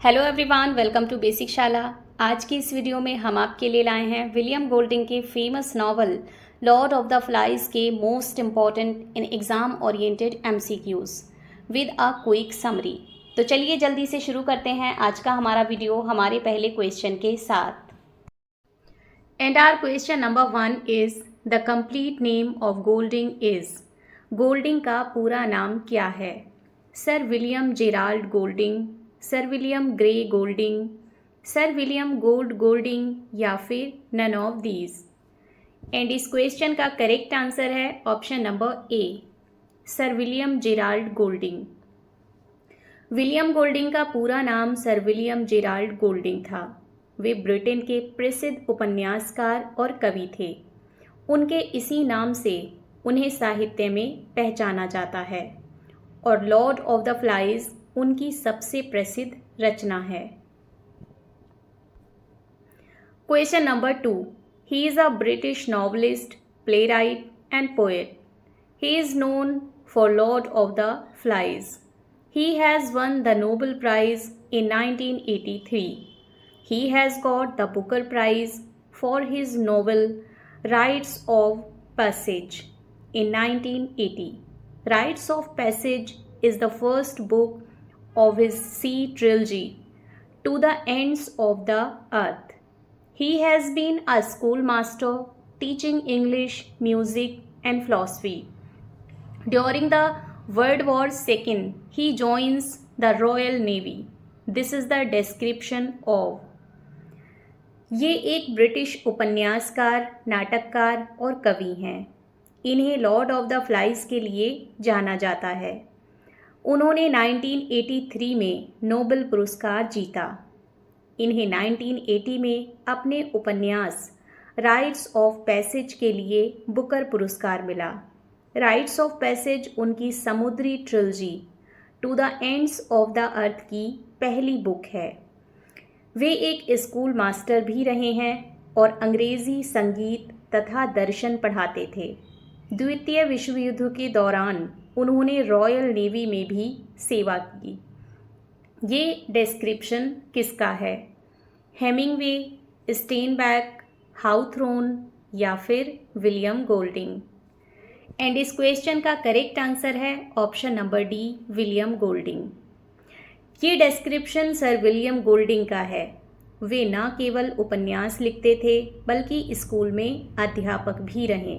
Hello everyone, welcome to basic Shala. आज की इस वीडियो में हम आपके लिए लाए हैं विलियम गोल्डिंग के famous novel Lord of the Flies के most important in exam oriented MCQs with a quick summary. तो चलिए जल्दी से शुरू करते हैं आज का हमारा वीडियो हमारे पहले क्वेश्चन के साथ। And our question number 1 is the complete name of Golding is. Golding का पूरा नाम क्या है? Sir William Gerald Golding, sir William Grey Golding, sir William Golding या फिर नन ऑफ दीज। एंड इस क्वेश्चन का करेक्ट आंसर है option number A, sir William Gerald Golding. William Golding का पूरा नाम सर विलियम जेराल्ड गोल्डिंग था। वे Britain के प्रसिद्ध उपन्यासकार और कवि थे। उनके इसी नाम से उन्हें साहित्य में पहचाना जाता है और लॉर्ड ऑफ द फ्लाइज उनकी सबसे प्रसिद्ध रचना है। Question number 2, he is a British novelist, playwright and poet. He is known for Lord of the Flies. He has won the Nobel prize in 1983। He has got the Booker Prize for his novel Rites of Passage in 1980. Rites of Passage is the first book of his sea trilogy, To the Ends of the Earth. He has been a schoolmaster teaching English, music, and philosophy. During the World War II, he joins the Royal Navy. This is the description of। ये एक British उपन्यासकार, नाटककार और कवि हैं। इन्हें Lord of the Flies के लिए जाना जाता है। उन्होंने 1983 में नोबेल पुरस्कार जीता। इन्हें 1980 में अपने उपन्यास राइट्स ऑफ पैसेज के लिए बुकर पुरस्कार मिला। राइट्स ऑफ पैसेज उनकी समुद्री trilogy to the Ends of the Earth की पहली बुक है। वे एक स्कूल मास्टर भी रहे हैं और अंग्रेज़ी, संगीत तथा दर्शन पढ़ाते थे। द्वितीय विश्व युद्ध के दौरान उन्होंने रॉयल नेवी में भी सेवा की। ये डिस्क्रिप्शन किसका है? हेमिंगवे, स्टेनबैक, हाउथॉर्न या फिर विलियम गोल्डिंग। एंड इस क्वेश्चन का करेक्ट आंसर है option number D, William Golding. ये डिस्क्रिप्शन सर विलियम गोल्डिंग का है। वे न केवल उपन्यास लिखते थे बल्कि स्कूल में अध्यापक भी रहे।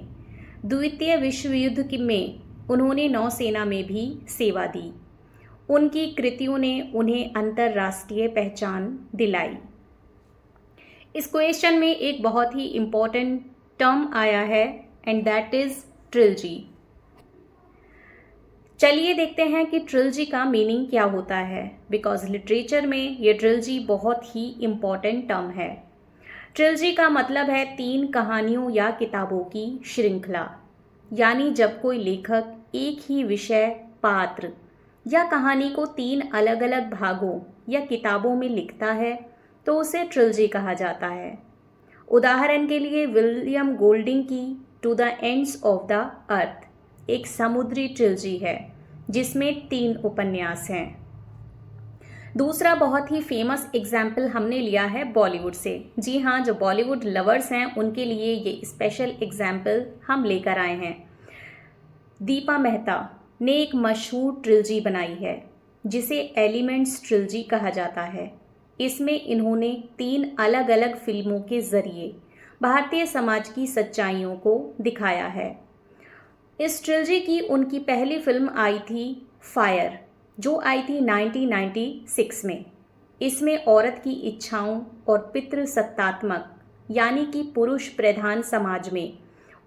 द्वितीय विश्व युद्ध में उन्होंने नौसेना में भी सेवा दी। उनकी कृतियों ने उन्हें अंतर्राष्ट्रीय पहचान दिलाई। इस क्वेश्चन में एक बहुत ही इम्पोर्टेंट टर्म आया है एंड दैट इज ट्रिलॉजी। चलिए देखते हैं कि ट्रिलॉजी का मीनिंग क्या होता है, बिकॉज लिटरेचर में ये ट्रिलॉजी बहुत ही इम्पॉर्टेंट टर्म है। ट्रिलॉजी का मतलब है 3 कहानियों या किताबों की श्रृंखला। यानी जब कोई लेखक एक ही विषय, पात्र या कहानी को 3 अलग अलग भागों या किताबों में लिखता है तो उसे ट्रिलॉजी कहा जाता है। उदाहरण के लिए विलियम गोल्डिंग की to the Ends of the Earth एक समुद्री ट्रिलॉजी है जिसमें 3 उपन्यास हैं। दूसरा बहुत ही फेमस एग्जाम्पल हमने लिया है बॉलीवुड से। जी हाँ, जो बॉलीवुड लवर्स हैं उनके लिए ये स्पेशल एग्जाम्पल हम लेकर आए हैं। दीपा मेहता ने एक मशहूर ट्रिलॉजी बनाई है जिसे एलिमेंट्स ट्रिलॉजी कहा जाता है। इसमें इन्होंने 3 अलग अलग फिल्मों के जरिए भारतीय समाज की सच्चाइयों को दिखाया है। इस ट्रिलॉजी की उनकी पहली फिल्म आई थी फायर, जो आई थी 1996 में। इसमें औरत की इच्छाओं और पितृसत्तात्मक यानी कि पुरुष प्रधान समाज में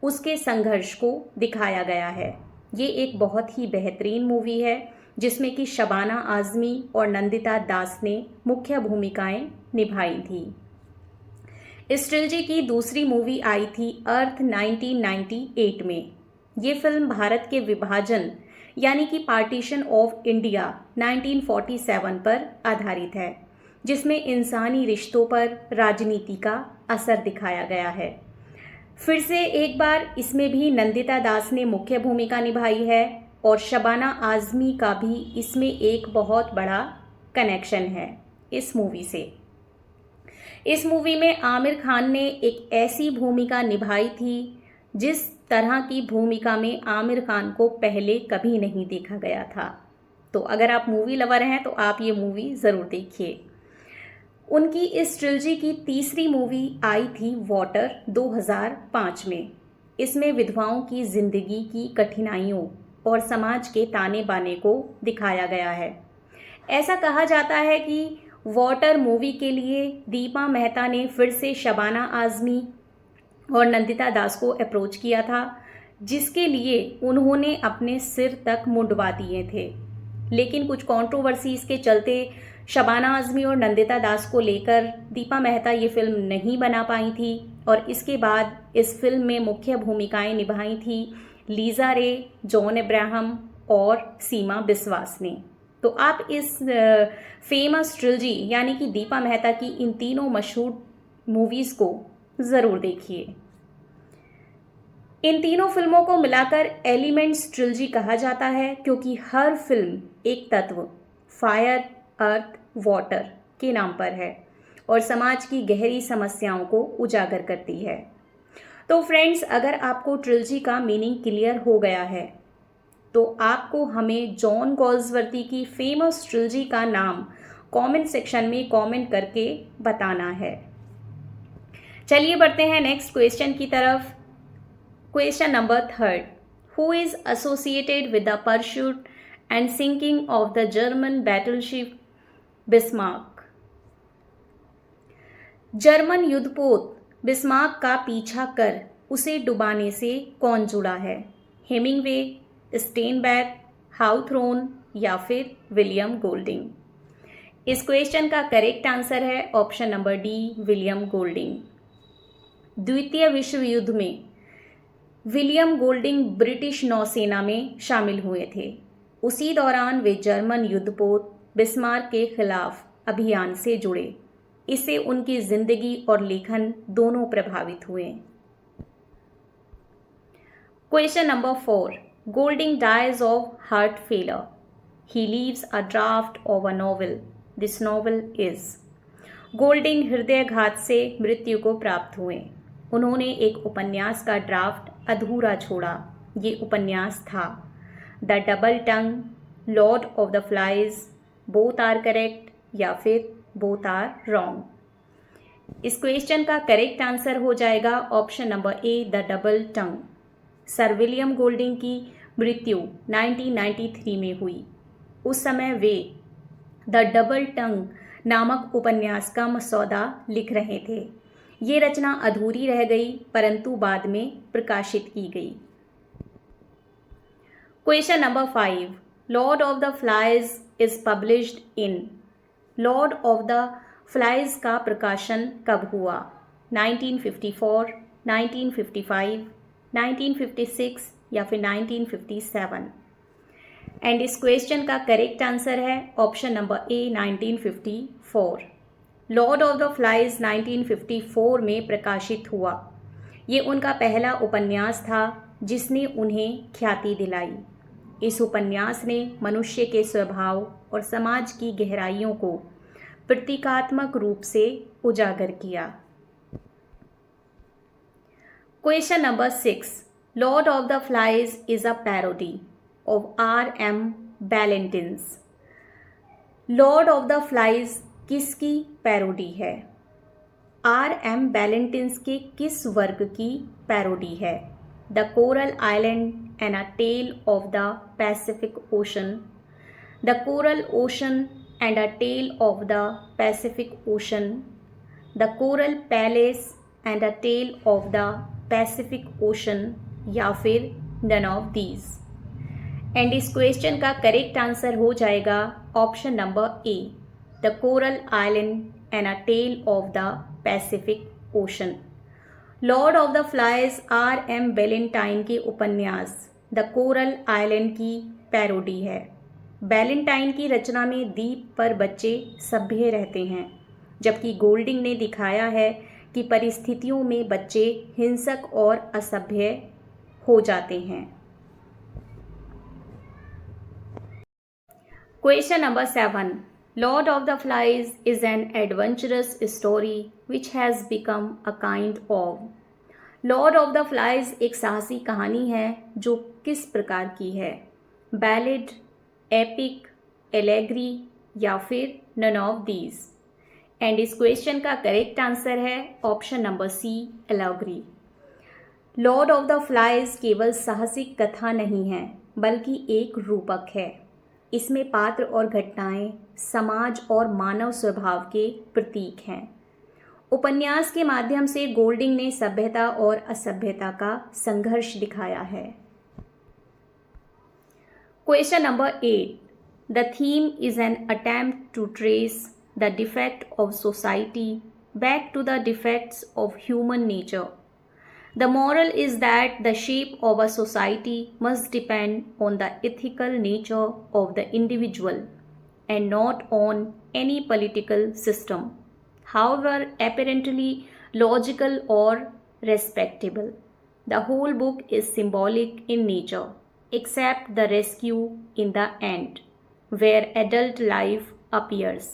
उसके संघर्ष को दिखाया गया है। ये एक बहुत ही बेहतरीन मूवी है जिसमें कि शबाना आज़मी और नंदिता दास ने मुख्य भूमिकाएं निभाई थी। इस ट्रिलॉजी की दूसरी मूवी आई थी अर्थ 1998 में। ये फिल्म भारत के विभाजन यानी कि पार्टीशन ऑफ इंडिया 1947 पर आधारित है, जिसमें इंसानी रिश्तों पर राजनीति का असर दिखाया गया है। फिर से एक बार इसमें भी नंदिता दास ने मुख्य भूमिका निभाई है और शबाना आज़मी का भी इसमें एक बहुत बड़ा कनेक्शन है। इस मूवी से। इस मूवी में आमिर खान ने एक ऐसी भूमिका निभाई थी जिस तरह की भूमिका में आमिर खान को पहले कभी नहीं देखा गया था। तो अगर आप मूवी लवर हैं तो आप ये मूवी ज़रूर देखिए। उनकी इस ट्रिलॉजी की तीसरी मूवी आई थी वाटर 2005 में। इसमें विधवाओं की जिंदगी की कठिनाइयों और समाज के ताने बाने को दिखाया गया है। ऐसा कहा जाता है कि वाटर मूवी के लिए दीपा मेहता ने फिर से शबाना आज़मी और नंदिता दास को अप्रोच किया था, जिसके लिए उन्होंने अपने सिर तक मुंडवा दिए थे। लेकिन कुछ कंट्रोवर्सीज के चलते शबाना आज़मी और नंदिता दास को लेकर दीपा मेहता ये फिल्म नहीं बना पाई थी और इसके बाद इस फिल्म में मुख्य भूमिकाएं निभाई थी लीजा रे, जॉन अब्राहम और सीमा बिस्वास ने। तो आप इस फेमस ट्रिलॉजी यानी कि दीपा मेहता की इन तीनों मशहूर मूवीज़ को ज़रूर देखिए। इन तीनों फिल्मों को मिलाकर एलिमेंट्स ट्रिलॉजी कहा जाता है क्योंकि हर फिल्म एक तत्व फायर, अर्थ, वाटर के नाम पर है और समाज की गहरी समस्याओं को उजागर करती है। तो फ्रेंड्स, अगर आपको ट्रिलॉजी का मीनिंग क्लियर हो गया है तो आपको हमें जॉन गॉल्सवर्दी की फेमस ट्रिलॉजी का नाम कमेंट सेक्शन में कमेंट करके बताना है। चलिए बढ़ते हैं नेक्स्ट क्वेश्चन की तरफ। Question number 3, who is associated with the pursuit and sinking of the German battleship Bismarck? German युद्धपोत बिस्मार्क का पीछा कर उसे डुबाने से कौन जुड़ा है? हेमिंगवे, स्टेनबैक, हाउथरोन या फिर विलियम गोल्डिंग? इस क्वेश्चन का करेक्ट आंसर है option number D, William Golding. द्वितीय विश्व युद्ध में विलियम गोल्डिंग ब्रिटिश नौसेना में शामिल हुए थे। उसी दौरान वे जर्मन युद्धपोत बिस्मार्क के खिलाफ अभियान से जुड़े। इससे उनकी जिंदगी और लेखन दोनों प्रभावित हुए। Question number 4, Golding dies of heart failure. He leaves a draft of a novel. This novel is. Golding हृदयघात से मृत्यु को प्राप्त हुए। उन्होंने एक उपन्यास का ड्राफ्ट अधूरा छोड़ा। ये उपन्यास था the Double Tongue, Lord of the Flies, both are correct या फिर बोथ आर रॉन्ग? इस क्वेश्चन का करेक्ट आंसर हो जाएगा option number A, the Double Tongue. Sir William Golding की मृत्यु 1993 में हुई। उस समय वे द डबल टंग नामक उपन्यास का मसौदा लिख रहे थे। ये रचना अधूरी रह गई परंतु बाद में प्रकाशित की गई। Question number 5, Lord of the Flies is published in. Lord of the Flies का प्रकाशन कब हुआ? 1954, 1955, 1956 या फिर 1957? एंड इस क्वेश्चन का करेक्ट आंसर है option number A, 1954। Lord of the flies 1954 में प्रकाशित हुआ। ये उनका पहला उपन्यास था जिसने उन्हें ख्याति दिलाई। इस उपन्यास ने मनुष्य के स्वभाव और समाज की गहराइयों को प्रतीकात्मक रूप से उजागर किया। Question number 6, Lord of the Flies is a parody of R.M. Ballantyne's. Lord of the Flies किसकी पैरोडी है? R.M. बैलेंटिन्स के किस वर्क की पैरोडी है? The Coral Island and a Tale of the Pacific Ocean, the Coral Ocean and a Tale of the Pacific Ocean, the Coral Palace and a Tale of the Pacific Ocean या फिर none of these? And इस question का correct answer हो जाएगा option number A, the Coral Island and a Tale of the Pacific Ocean. Lord of the Flies R.M. Ballantyne के उपन्यास the Coral Island की parody है। बैलेंटाइन की रचना में द्वीप पर बच्चे सभ्य रहते हैं, जबकि गोल्डिंग ने दिखाया है कि परिस्थितियों में बच्चे हिंसक और असभ्य हो जाते हैं। Question number 7, Lord of the Flies is an adventurous story which has become a kind of. Lord of the Flies एक साहसी कहानी है जो किस प्रकार की है? बैलेड, एपिक, एलेग्री या फिर नन ऑफ दीज? एंड इस क्वेश्चन का करेक्ट आंसर है option number C, allegory. Lord of the Flies केवल साहसिक कथा नहीं है बल्कि एक रूपक है। इसमें पात्र और घटनाएं समाज और मानव स्वभाव के प्रतीक हैं। उपन्यास के माध्यम से गोल्डिंग ने सभ्यता और असभ्यता का संघर्ष दिखाया है। Question number 8, the theme is an attempt to trace the defect of society back to the defects of human nature. The moral is that the shape of a society must depend on the ethical nature of the individual and not on any political system, however apparently logical or respectable. The whole book is symbolic in nature, except the rescue in the end, where adult life appears.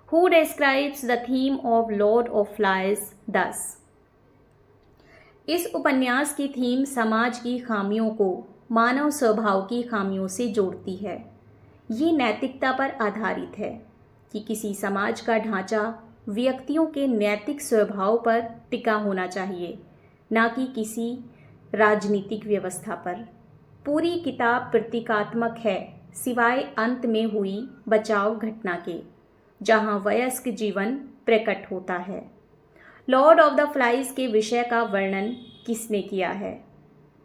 Who describes the theme of Lord of Flies thus? इस उपन्यास की theme समाज की खामियों को मानव स्वभाव की खामियों से जोड़ती है। ये नैतिकता पर आधारित है कि किसी समाज का ढांचा व्यक्तियों के नैतिक स्वभाव पर टिका होना चाहिए, ना कि किसी राजनीतिक व्यवस्था पर। पूरी किताब प्रतीकात्मक है सिवाय अंत में हुई बचाव घटना के, जहां वयस्क जीवन प्रकट होता है। लॉर्ड ऑफ द फ्लाइज के विषय का वर्णन किसने किया है?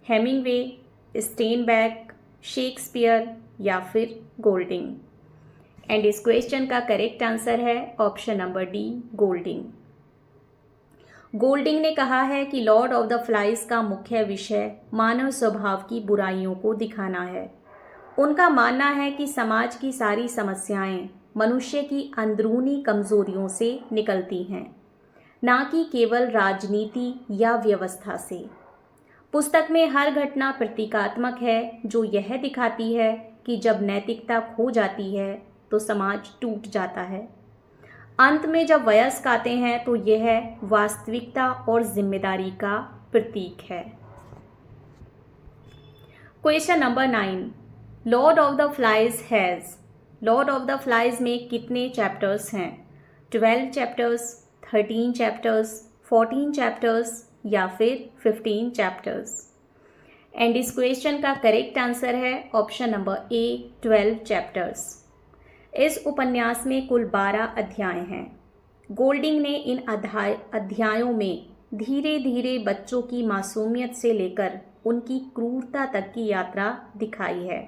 हेमिंगवे, स्टेनबैक, शेक्सपियर या फिर गोल्डिंग? एंड इस क्वेश्चन का करेक्ट आंसर है option number D, Golding. Golding ने कहा है कि लॉर्ड ऑफ द फ्लाइज का मुख्य विषय मानव स्वभाव की बुराइयों को दिखाना है। उनका मानना है कि समाज की सारी समस्याएं मनुष्य की अंदरूनी कमजोरियों से निकलती हैं, ना कि केवल राजनीति या व्यवस्था से। पुस्तक में हर घटना प्रतीकात्मक है जो यह दिखाती है कि जब नैतिकता खो जाती है तो समाज टूट जाता है। अंत में जब वयस्क आते हैं तो यह वास्तविकता और जिम्मेदारी का प्रतीक है। Question number 9, Lord of the flies has. Lord of the Flies में कितने चैप्टर्स हैं? 12 चैप्टर्स, 13 चैप्टर्स, 14 चैप्टर्स या फिर 15 चैप्टर्स? एंड इस क्वेश्चन का करेक्ट आंसर है ऑप्शन नंबर ए, 12 चैप्टर्स। इस उपन्यास में कुल 12 अध्याय हैं। गोल्डिंग ने इन अध्यायों में धीरे धीरे बच्चों की मासूमियत से लेकर उनकी क्रूरता तक की यात्रा दिखाई है।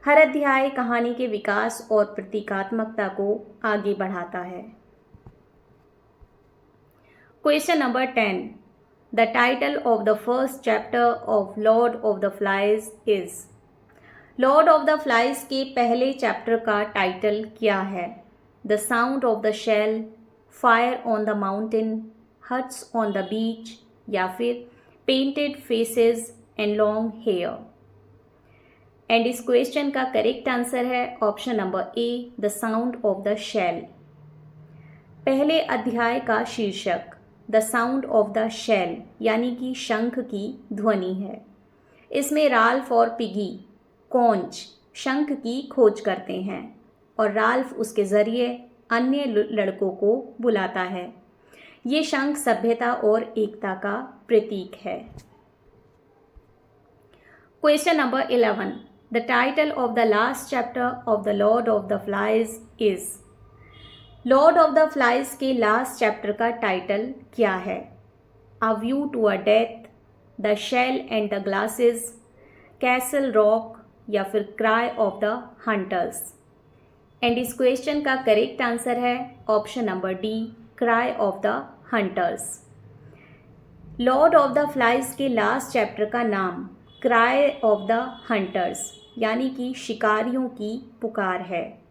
हर अध्याय कहानी के विकास और प्रतीकात्मकता को आगे बढ़ाता है। Question number 10. The title of the first chapter of Lord of the Flies is. Lord of the Flies के पहले चैप्टर का टाइटल क्या है? The Sound of the Shell, Fire on the Mountain, Huts on the Beach या फिर Painted Faces and Long Hair? And इस question का correct answer है option number A, The Sound of the Shell। पहले अध्याय का शीर्षक the Sound of the Shell यानी कि शंख की ध्वनि है। इसमें राल्फ और पिगी कॉन्च शंख की खोज करते हैं और राल्फ उसके ज़रिए अन्य लड़कों को बुलाता है। ये शंख सभ्यता और एकता का प्रतीक है। Question number 11, the title of the last chapter of the Lord of the Flies is. Lord of the Flies के लास्ट चैप्टर का टाइटल क्या है? A View to a Death, the Shell and the Glasses, Castle Rock या फिर Cry of the Hunters? And इस question का correct answer है option number D, Cry of the Hunters. Lord of the Flies के last chapter का नाम cry of the hunters यानी कि शिकारियों की पुकार है।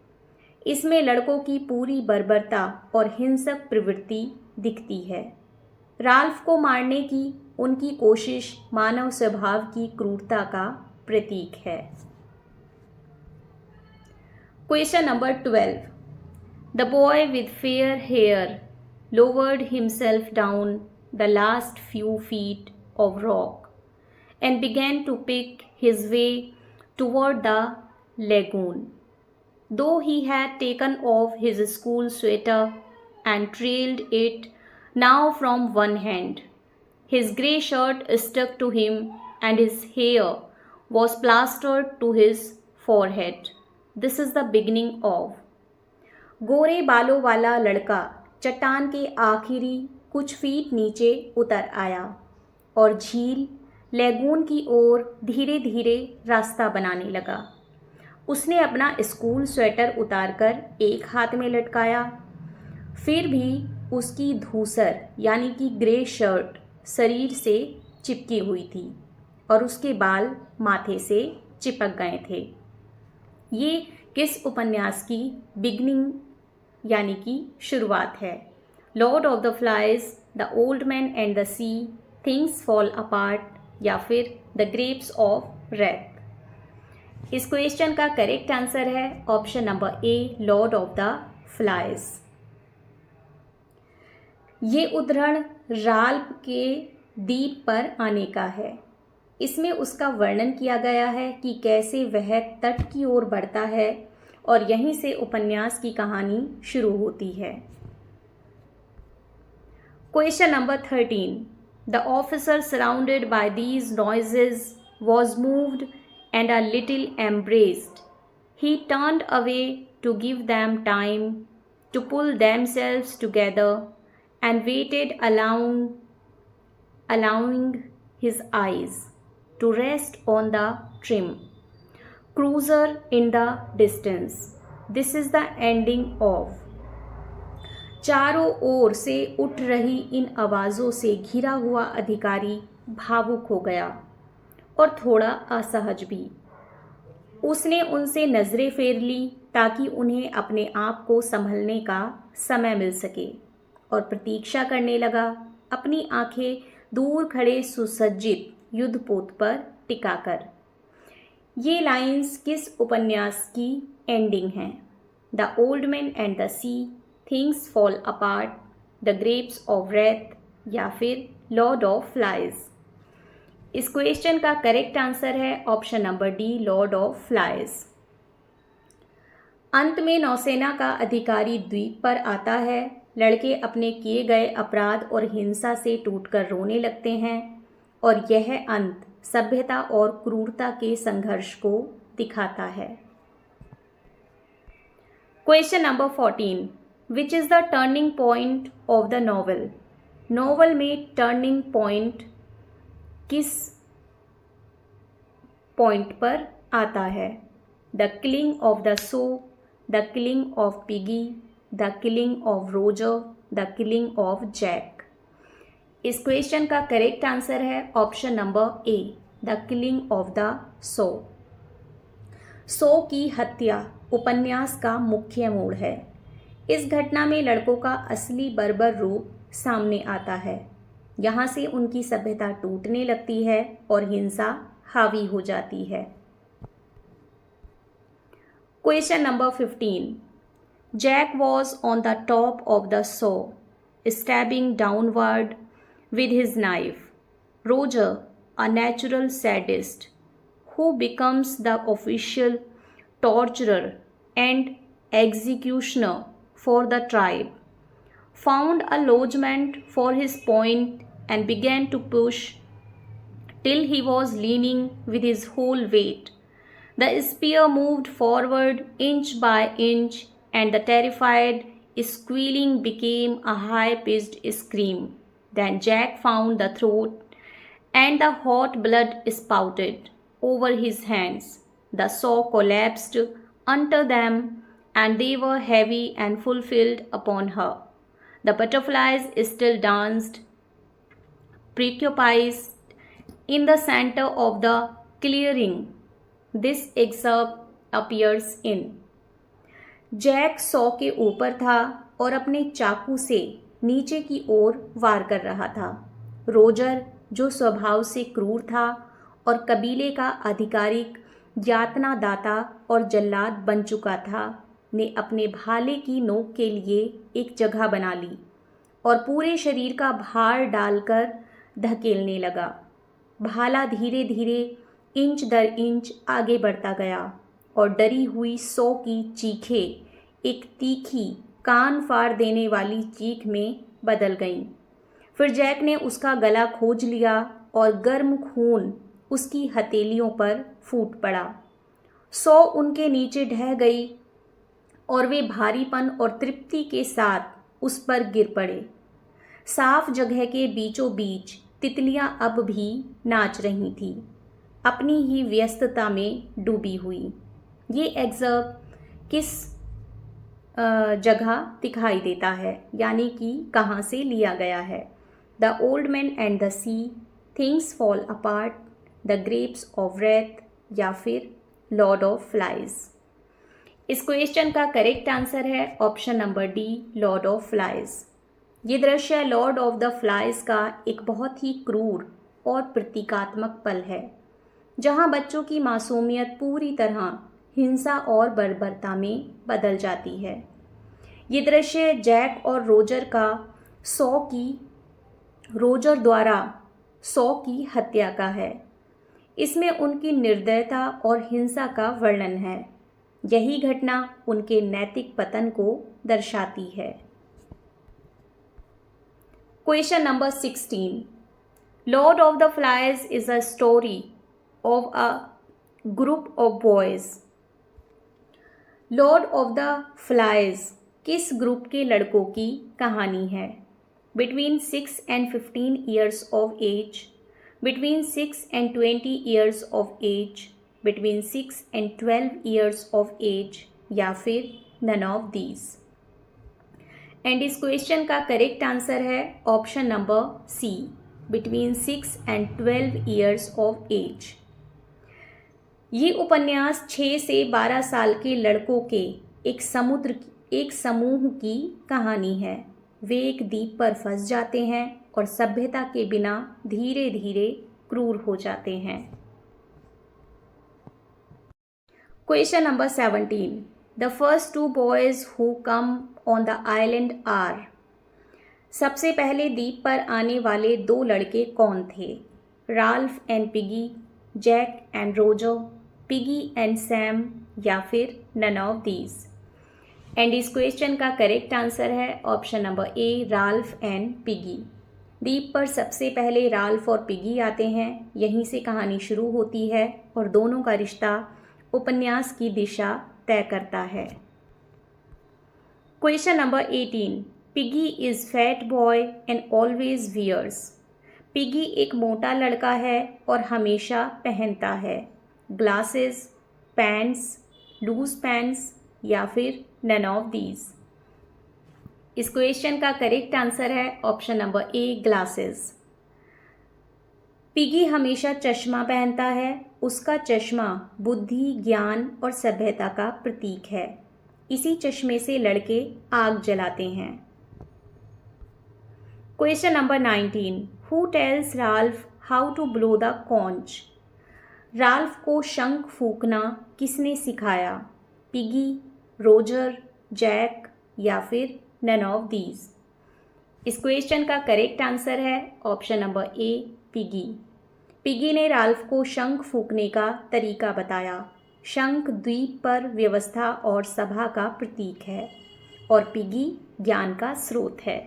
इसमें लड़कों की पूरी बर्बरता और हिंसक प्रवृत्ति दिखती है। राल्फ को मारने की उनकी कोशिश मानव स्वभाव की क्रूरता का प्रतीक है। Question number 12, The boy with fair hair lowered himself down the last few feet of rock and began to pick his way toward the lagoon. Though he had taken off his school sweater and trailed it now from one hand, his grey shirt stuck to him and his hair was plastered to his forehead. This is the beginning of. गोरे बालों वाला लड़का चट्टान के आखिरी कुछ feet नीचे उतर आया और झील लैगून की ओर धीरे धीरे रास्ता बनाने लगा। उसने अपना स्कूल स्वेटर उतारकर एक हाथ में लटकाया। फिर भी उसकी धूसर यानी कि ग्रे शर्ट शरीर से चिपकी हुई थी और उसके बाल माथे से चिपक गए थे। ये किस उपन्यास की बिगनिंग यानी कि शुरुआत है? Lord of the Flies, the Old Man and the Sea, Things Fall Apart या फिर द ग्रेप्स ऑफ रेथ। इस क्वेश्चन का करेक्ट आंसर है option number A, Lord of the Flies. ये उद्धरण राल्प के द्वीप पर आने का है। इसमें उसका वर्णन किया गया है कि कैसे वह तट की ओर बढ़ता है और यहीं से उपन्यास की कहानी शुरू होती है। Question number 13। The officer surrounded by these noises was moved and a little embarrassed. He turned away to give them time to pull themselves together and waited allowing his eyes to rest on the trim cruiser in the distance. This is the ending of. चारों ओर से उठ रही इन आवाज़ों से घिरा हुआ अधिकारी भावुक हो गया और थोड़ा असहज भी। उसने उनसे नज़रें फेर ली ताकि उन्हें अपने आप को संभलने का समय मिल सके और प्रतीक्षा करने लगा, अपनी आंखें दूर खड़े सुसज्जित युद्धपोत पर टिकाकर। ये लाइंस किस उपन्यास की एंडिंग हैं? The Old Man and the Sea, Things Fall Apart, the Grapes of Wrath या फिर लॉर्ड ऑफ फ्लाइज। इस क्वेश्चन का करेक्ट आंसर है option number D, Lord of Flies. अंत में नौसेना का अधिकारी द्वीप पर आता है। लड़के अपने किए गए अपराध और हिंसा से टूटकर रोने लगते हैं और यह अंत सभ्यता और क्रूरता के संघर्ष को दिखाता है। Question number 14। Which is the turning point of the novel? Novel में टर्निंग पॉइंट किस पॉइंट पर आता है? The killing of the sow, the killing of Piggy, the killing of Roger, the killing of Jack. इस question का correct answer है option number A, the killing of the sow. Sow की हत्या उपन्यास का मुख्य मोड़ है। इस घटना में लड़कों का असली बर्बर रूप सामने आता है। यहाँ से उनकी सभ्यता टूटने लगती है और हिंसा हावी हो जाती है। Question number 15। Jack was on the top of the saw, stabbing downward with his knife. Roger, a natural sadist, who becomes the official torturer and executioner for the tribe, found a lodgment for his point and began to push till he was leaning with his whole weight. The spear moved forward inch by inch, and the terrified squealing became a high-pitched scream. Then Jack found the throat, and the hot blood spouted over his hands. The saw collapsed under them, and they were heavy and fulfilled upon her. The butterflies still danced, preoccupied in the center of the clearing. This excerpt appears in. Jack sow के ऊपर था और अपने चाकू से नीचे की ओर वार कर रहा था। रोजर, जो स्वभाव से क्रूर था और कबीले का आधिकारिक यातनादाता और जल्लाद बन चुका था, ने अपने भाले की नोक के लिए एक जगह बना ली और पूरे शरीर का भार डालकर धकेलने लगा। भाला धीरे धीरे इंच दर इंच आगे बढ़ता गया और डरी हुई सौ की चीखें एक तीखी कान फाड़ देने वाली चीख में बदल गईं। फिर जैक ने उसका गला खोज लिया और गर्म खून उसकी हथेलियों पर फूट पड़ा। सौ उनके नीचे ढह गई और वे भारीपन और तृप्ति के साथ उस पर गिर पड़े। साफ जगह के बीचों बीच तितलियां अब भी नाच रही थीं, अपनी ही व्यस्तता में डूबी हुई। ये एग्जर्ब किस जगह दिखाई देता है, यानी कि कहाँ से लिया गया है? The Old Man and the Sea, Things Fall Apart, the Grapes of Wrath, या फिर लॉर्ड ऑफ फ्लाइज। इस क्वेश्चन का करेक्ट आंसर है option number D, Lord of Flies. ये दृश्य लॉर्ड ऑफ द फ्लाइज का एक बहुत ही क्रूर और प्रतीकात्मक पल है, जहां बच्चों की मासूमियत पूरी तरह हिंसा और बर्बरता में बदल जाती है। ये दृश्य जैक और रोजर द्वारा सौ की हत्या का है। इसमें उनकी निर्दयता और हिंसा का वर्णन है। यही घटना उनके नैतिक पतन को दर्शाती है। Question number 16, Lord of the Flies is a story of a group of boys. Lord of the Flies किस ग्रुप के लड़कों की कहानी है? Between 6 and 15 years of age, between 6 and 20 years of age, between 6 and 12 years of age, या फिर none of these। And इस question का करेक्ट आंसर है option number C, between 6 and 12 years of age। ये उपन्यास 6 से 12 साल के लड़कों के एक समूह की कहानी है। वे एक द्वीप पर फंस जाते हैं और सभ्यता के बिना धीरे धीरे क्रूर हो जाते हैं। Question number 17, the first two boys who came on the island are. सबसे पहले द्वीप पर आने वाले दो लड़के कौन थे? Ralph and Piggy, Jack and Roger, Piggy and Sam, या फिर नन ऑफ दीज। एंड इस क्वेश्चन का करेक्ट आंसर है option number A, Ralph and Piggy. द्वीप पर सबसे पहले राल्फ और पिगी आते हैं, यहीं से कहानी शुरू होती है और दोनों का रिश्ता उपन्यास की दिशा तय करता है। Question number 18, Piggy is fat boy and always wears. Piggy एक मोटा लड़का है और हमेशा पहनता है ग्लासेस, पैंट्स, लूज पैंट्स, या फिर नन ऑफ दीज। इस क्वेश्चन का करेक्ट आंसर है ऑप्शन नंबर ए, ग्लासेस। पिगी हमेशा चश्मा पहनता है। उसका चश्मा बुद्धि, ज्ञान और सभ्यता का प्रतीक है। इसी चश्मे से लड़के आग जलाते हैं। Question number 19, who tells Ralph how to blow the conch. Ralph को शंख फूंकना किसने सिखाया? पिगी, रोजर, जैक, या फिर नन ऑफ दीज। इस क्वेश्चन का करेक्ट आंसर है option number A, Piggy. Piggy ने राल्फ को शंख फूंकने का तरीका बताया। शंख द्वीप पर व्यवस्था और सभा का प्रतीक है और पिगी ज्ञान का स्रोत है।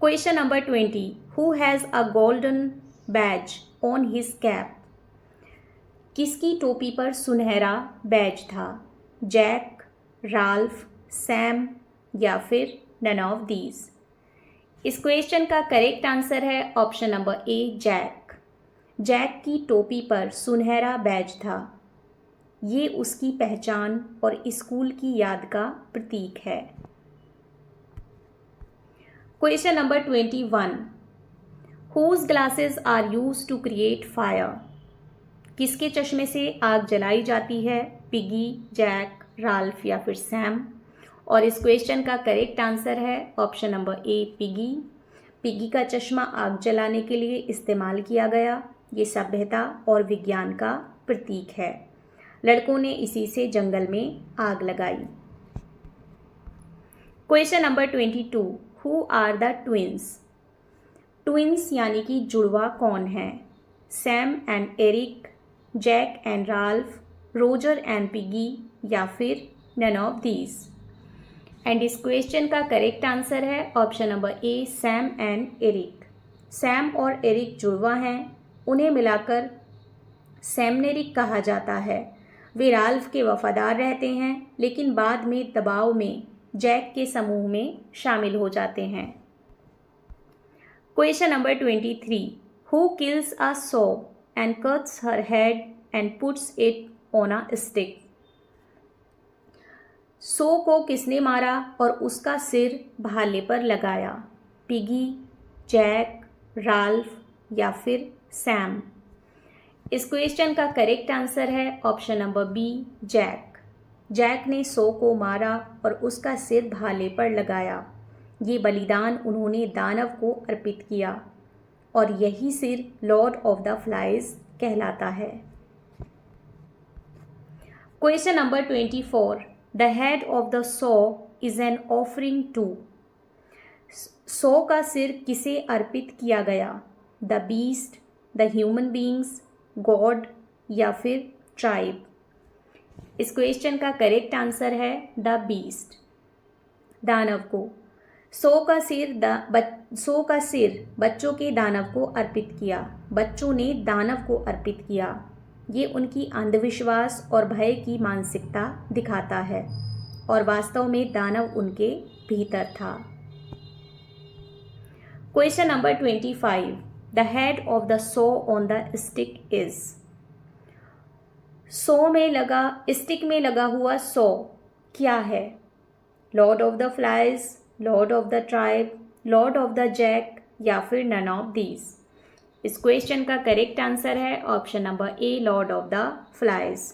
Question number 20, who has a golden badge on his cap. किसकी टोपी पर सुनहरा बैज था? जैक, राल्फ, सैम, या फिर नन ऑफ दीज। इस क्वेश्चन का करेक्ट आंसर है option number A, Jack. Jack की टोपी पर सुनहरा बैज था। ये उसकी पहचान और स्कूल की याद का प्रतीक है। Question number 21, whose glasses are used to create fire. किसके चश्मे से आग जलाई जाती है? पिगी, जैक, राल्फ, या फिर सैम। और इस क्वेश्चन का करेक्ट आंसर है option number A, Piggy. Piggy का चश्मा आग जलाने के लिए इस्तेमाल किया गया। ये सभ्यता और विज्ञान का प्रतीक है। लड़कों ने इसी से जंगल में आग लगाई। Question number 22, who are the twins? Twins यानी कि जुड़वा कौन है? Sam and Eric, Jack and Ralph, Roger and Piggy या फिर नन ऑफ दीज? एंड इस क्वेश्चन का करेक्ट आंसर है option number A, Sam and Eric. Sam और एरिक जुड़वा हैं, उन्हें मिलाकर सैमनेरिक कहा जाता है। वे राल्फ के वफादार रहते हैं लेकिन बाद में दबाव में जैक के समूह में शामिल हो जाते हैं। Question number 23, who kills a sow and cuts her head and puts it on a stick? Sow को किसने मारा और उसका सिर भाले पर लगाया? पिगी, जैक, राल्फ या फिर सैम? इस क्वेश्चन का करेक्ट आंसर है option number B, Jack. Jack ने सो को मारा और उसका सिर भाले पर लगाया। ये बलिदान उन्होंने दानव को अर्पित किया और यही सिर लॉर्ड ऑफ द फ्लाइज कहलाता है। Question number 24, the head of the sow is an offering to? Sow का सिर किसे अर्पित किया गया? The beast, the human beings, God या फिर ट्राइब? इस क्वेश्चन का करेक्ट आंसर है द बीस्ट, दानव को। सो का सिर बच्चों के दानव को अर्पित किया। बच्चों ने दानव को अर्पित किया। ये उनकी अंधविश्वास और भय की मानसिकता दिखाता है और वास्तव में दानव उनके भीतर था। Question number 25, the head of the sow on the stick is? Stick में लगा हुआ सॉ क्या है? Lord of the Flies, Lord of the tribe, Lord of the Jack या फिर नन ऑफ दीज? इस क्वेश्चन का करेक्ट आंसर है option number A, Lord of the Flies.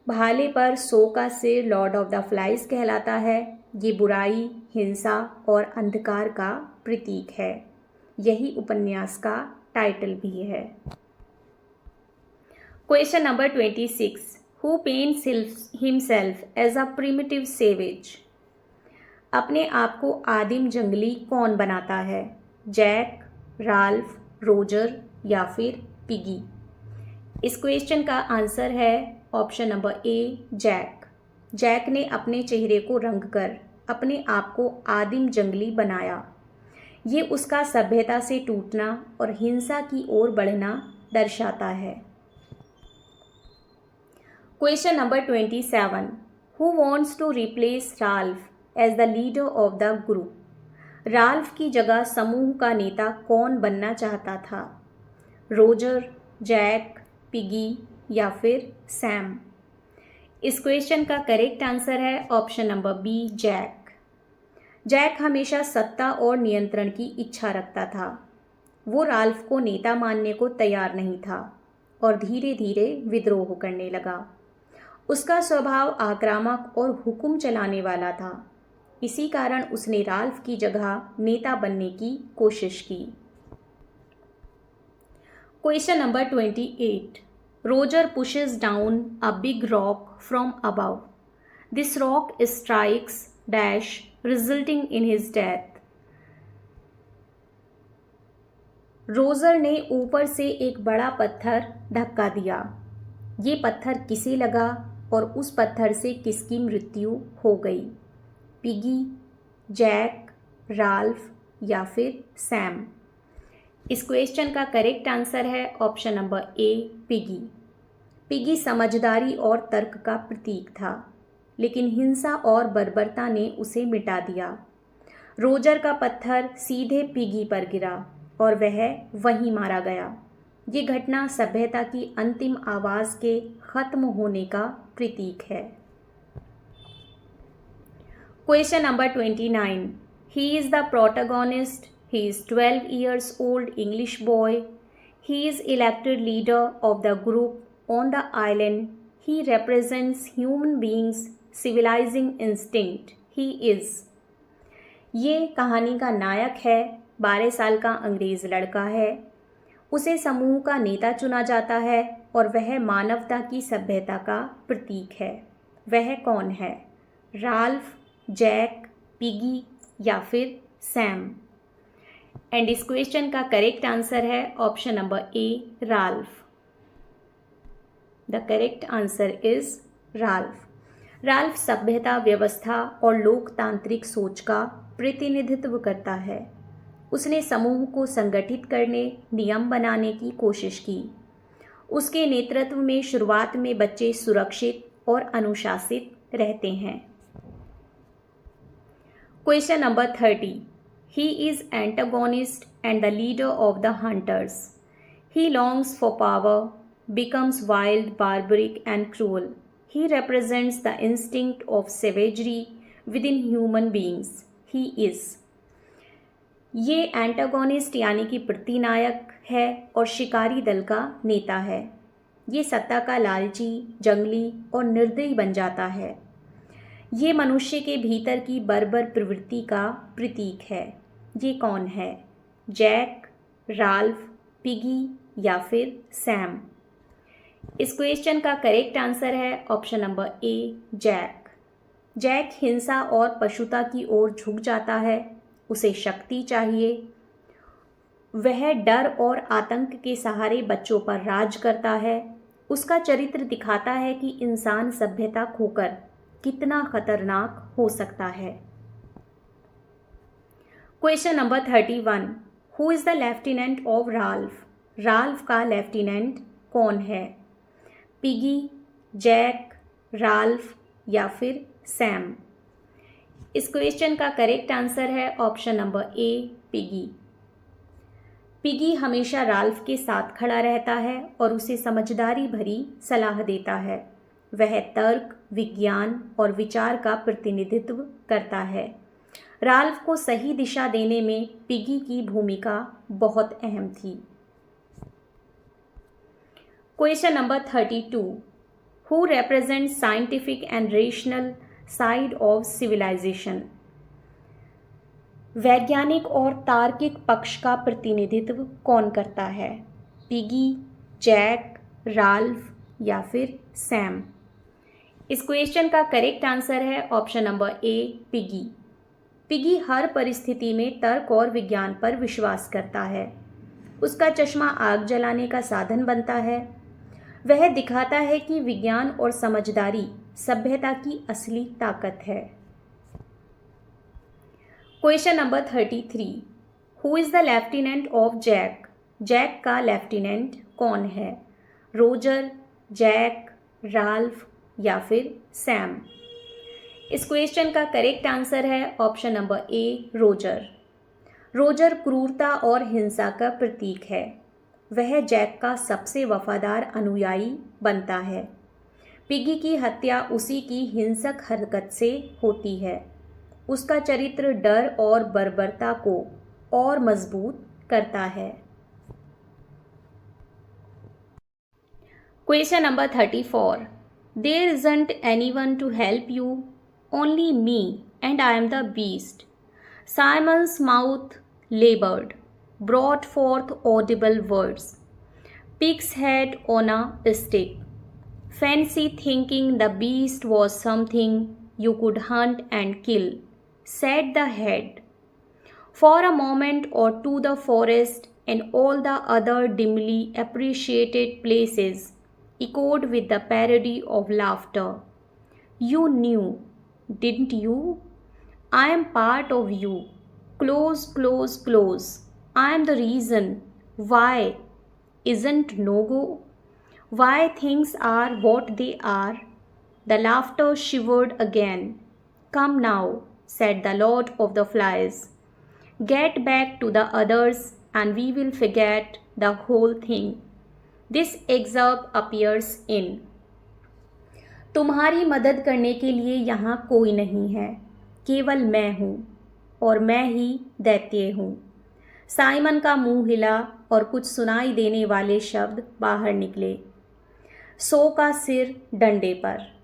भाले पर सो का सिर लॉर्ड ऑफ द फ्लाइज कहलाता है। ये बुराई, हिंसा और अंधकार का प्रतीक है। यही उपन्यास का टाइटल भी है। Question number 26, who paints himself as a primitive savage? अपने आप को आदिम जंगली कौन बनाता है? जैक, राल्फ, रोजर या फिर पिगी? इस क्वेश्चन का आंसर है option number A, Jack. Jack ने अपने चेहरे को रंग कर अपने आप को आदिम जंगली बनाया। ये उसका सभ्यता से टूटना और हिंसा की ओर बढ़ना दर्शाता है। Question number 27, who wants to replace Ralph as the leader of the group? Ralph की जगह समूह का नेता कौन बनना चाहता था? रोजर, जैक, पिगी या फिर सैम? इस क्वेश्चन का करेक्ट आंसर है option number B, Jack. Jack हमेशा सत्ता और नियंत्रण की इच्छा रखता था। वो राल्फ को नेता मानने को तैयार नहीं था और धीरे धीरे विद्रोह करने लगा। उसका स्वभाव आक्रामक और हुक्म चलाने वाला था। इसी कारण उसने राल्फ की जगह नेता बनने की कोशिश की। Question number 28, Roger pushes down a big rock from above. This rock strikes dash resulting in his death. Roger ने ऊपर से एक बड़ा पत्थर धक्का दिया। ये पत्थर किसे लगा और उस पत्थर से किसकी मृत्यु हो गई? पिगी, जैक, राल्फ या फिर सैम? इस क्वेश्चन का करेक्ट आंसर है option number A, Piggy. Piggy समझदारी और तर्क का प्रतीक था, लेकिन हिंसा और बर्बरता ने उसे मिटा दिया। रोजर का पत्थर सीधे पिगी पर गिरा और वह वहीं मारा गया। ये घटना सभ्यता की अंतिम आवाज़ के खत्म होने का प्रतीक है। Question number 29, he is the protagonist. He is 12 years old English boy. He is elected leader of the group on the island. He represents human beings' civilizing instinct. He is. ये कहानी का नायक है। 12 साल का अंग्रेज़ लड़का है। उसे समूह का नेता चुना जाता है और वह मानवता की सभ्यता का प्रतीक है। वह कौन है? राल्फ, जैक, पिगी या फिर सैम? एंड इस क्वेश्चन का करेक्ट आंसर है option number A, Ralph. The correct answer is Ralph. Ralph सभ्यता, व्यवस्था और लोकतांत्रिक सोच का प्रतिनिधित्व करता है। उसने समूह को संगठित करने, नियम बनाने की कोशिश की। उसके नेतृत्व में शुरुआत में बच्चे सुरक्षित और अनुशासित रहते हैं। Question number 30। He is antagonist and the leader of the hunters. He longs for power, becomes wild, barbaric and cruel. He represents the instinct of savagery within human beings. He is. ये antagonist यानी कि प्रतिनायक है और शिकारी दल का नेता है। ये सत्ता का लालची, जंगली और निर्दयी बन जाता है। ये मनुष्य के भीतर की बर्बर प्रवृत्ति का प्रतीक है। ये कौन है? जैक, राल्फ, पिगी या फिर सैम? इस क्वेश्चन का करेक्ट आंसर है option number A, Jack. Jack हिंसा और पशुता की ओर झुक जाता है। उसे शक्ति चाहिए। वह डर और आतंक के सहारे बच्चों पर राज करता है। उसका चरित्र दिखाता है कि इंसान सभ्यता खोकर कितना खतरनाक हो सकता है। Question number 31। Who is the lieutenant of Ralph? Ralph का लेफ्टिनेंट कौन है? पिगी, जैक, राल्फ या फिर सैम? इस क्वेश्चन का करेक्ट आंसर है option number A, Piggy. Piggy हमेशा राल्फ के साथ खड़ा रहता है और उसे समझदारी भरी सलाह देता है। वह तर्क, विज्ञान और विचार का प्रतिनिधित्व करता है। राल्फ को सही दिशा देने में पिगी की भूमिका बहुत अहम थी। Question number 32। Who represents scientific and rational side of civilisation? वैज्ञानिक और तार्किक पक्ष का प्रतिनिधित्व कौन करता है? पिगी, जैक, राल्फ या फिर सैम? इस क्वेश्चन का करेक्ट आंसर है option number A, Piggy. Piggy हर परिस्थिति में तर्क और विज्ञान पर विश्वास करता है। उसका चश्मा आग जलाने का साधन बनता है। वह दिखाता है कि विज्ञान और समझदारी सभ्यता की असली ताकत है। Question number 33। Who is the lieutenant of Jack? Jack का लेफ्टिनेंट कौन है? रोजर, जैक, राल्फ या फिर सैम? इस क्वेश्चन का करेक्ट आंसर है ऑप्शन नंबर ए, रोजर। रोजर क्रूरता और हिंसा का प्रतीक है। वह जैक का सबसे वफादार अनुयायी बनता है। पिगी की हत्या उसी की हिंसक हरकत से होती है। उसका चरित्र डर और बर्बरता को और मजबूत करता है। Question number 34। There isn't anyone to help you, only me, and I am the beast. Simon's mouth labored, brought forth audible words. Pig's head on a stick. Fancy thinking the beast was something you could hunt and kill, said the head. For a moment or two the forest and all the other dimly appreciated places echoed with the parody of laughter. You knew, didn't you? I am part of you. Close, close, close. I am the reason why isn't no-go, why things are what they are. The laughter shivered again. Come now, said the Lord of the Flies. Get back to the others and we will forget the whole thing. This excerpt appears in. तुम्हारी मदद करने के लिए यहाँ कोई नहीं है, केवल मैं हूँ और मैं ही दैत्य हूँ। साइमन का मुंह हिला और कुछ सुनाई देने वाले शब्द बाहर निकले। सो का सिर डंडे पर।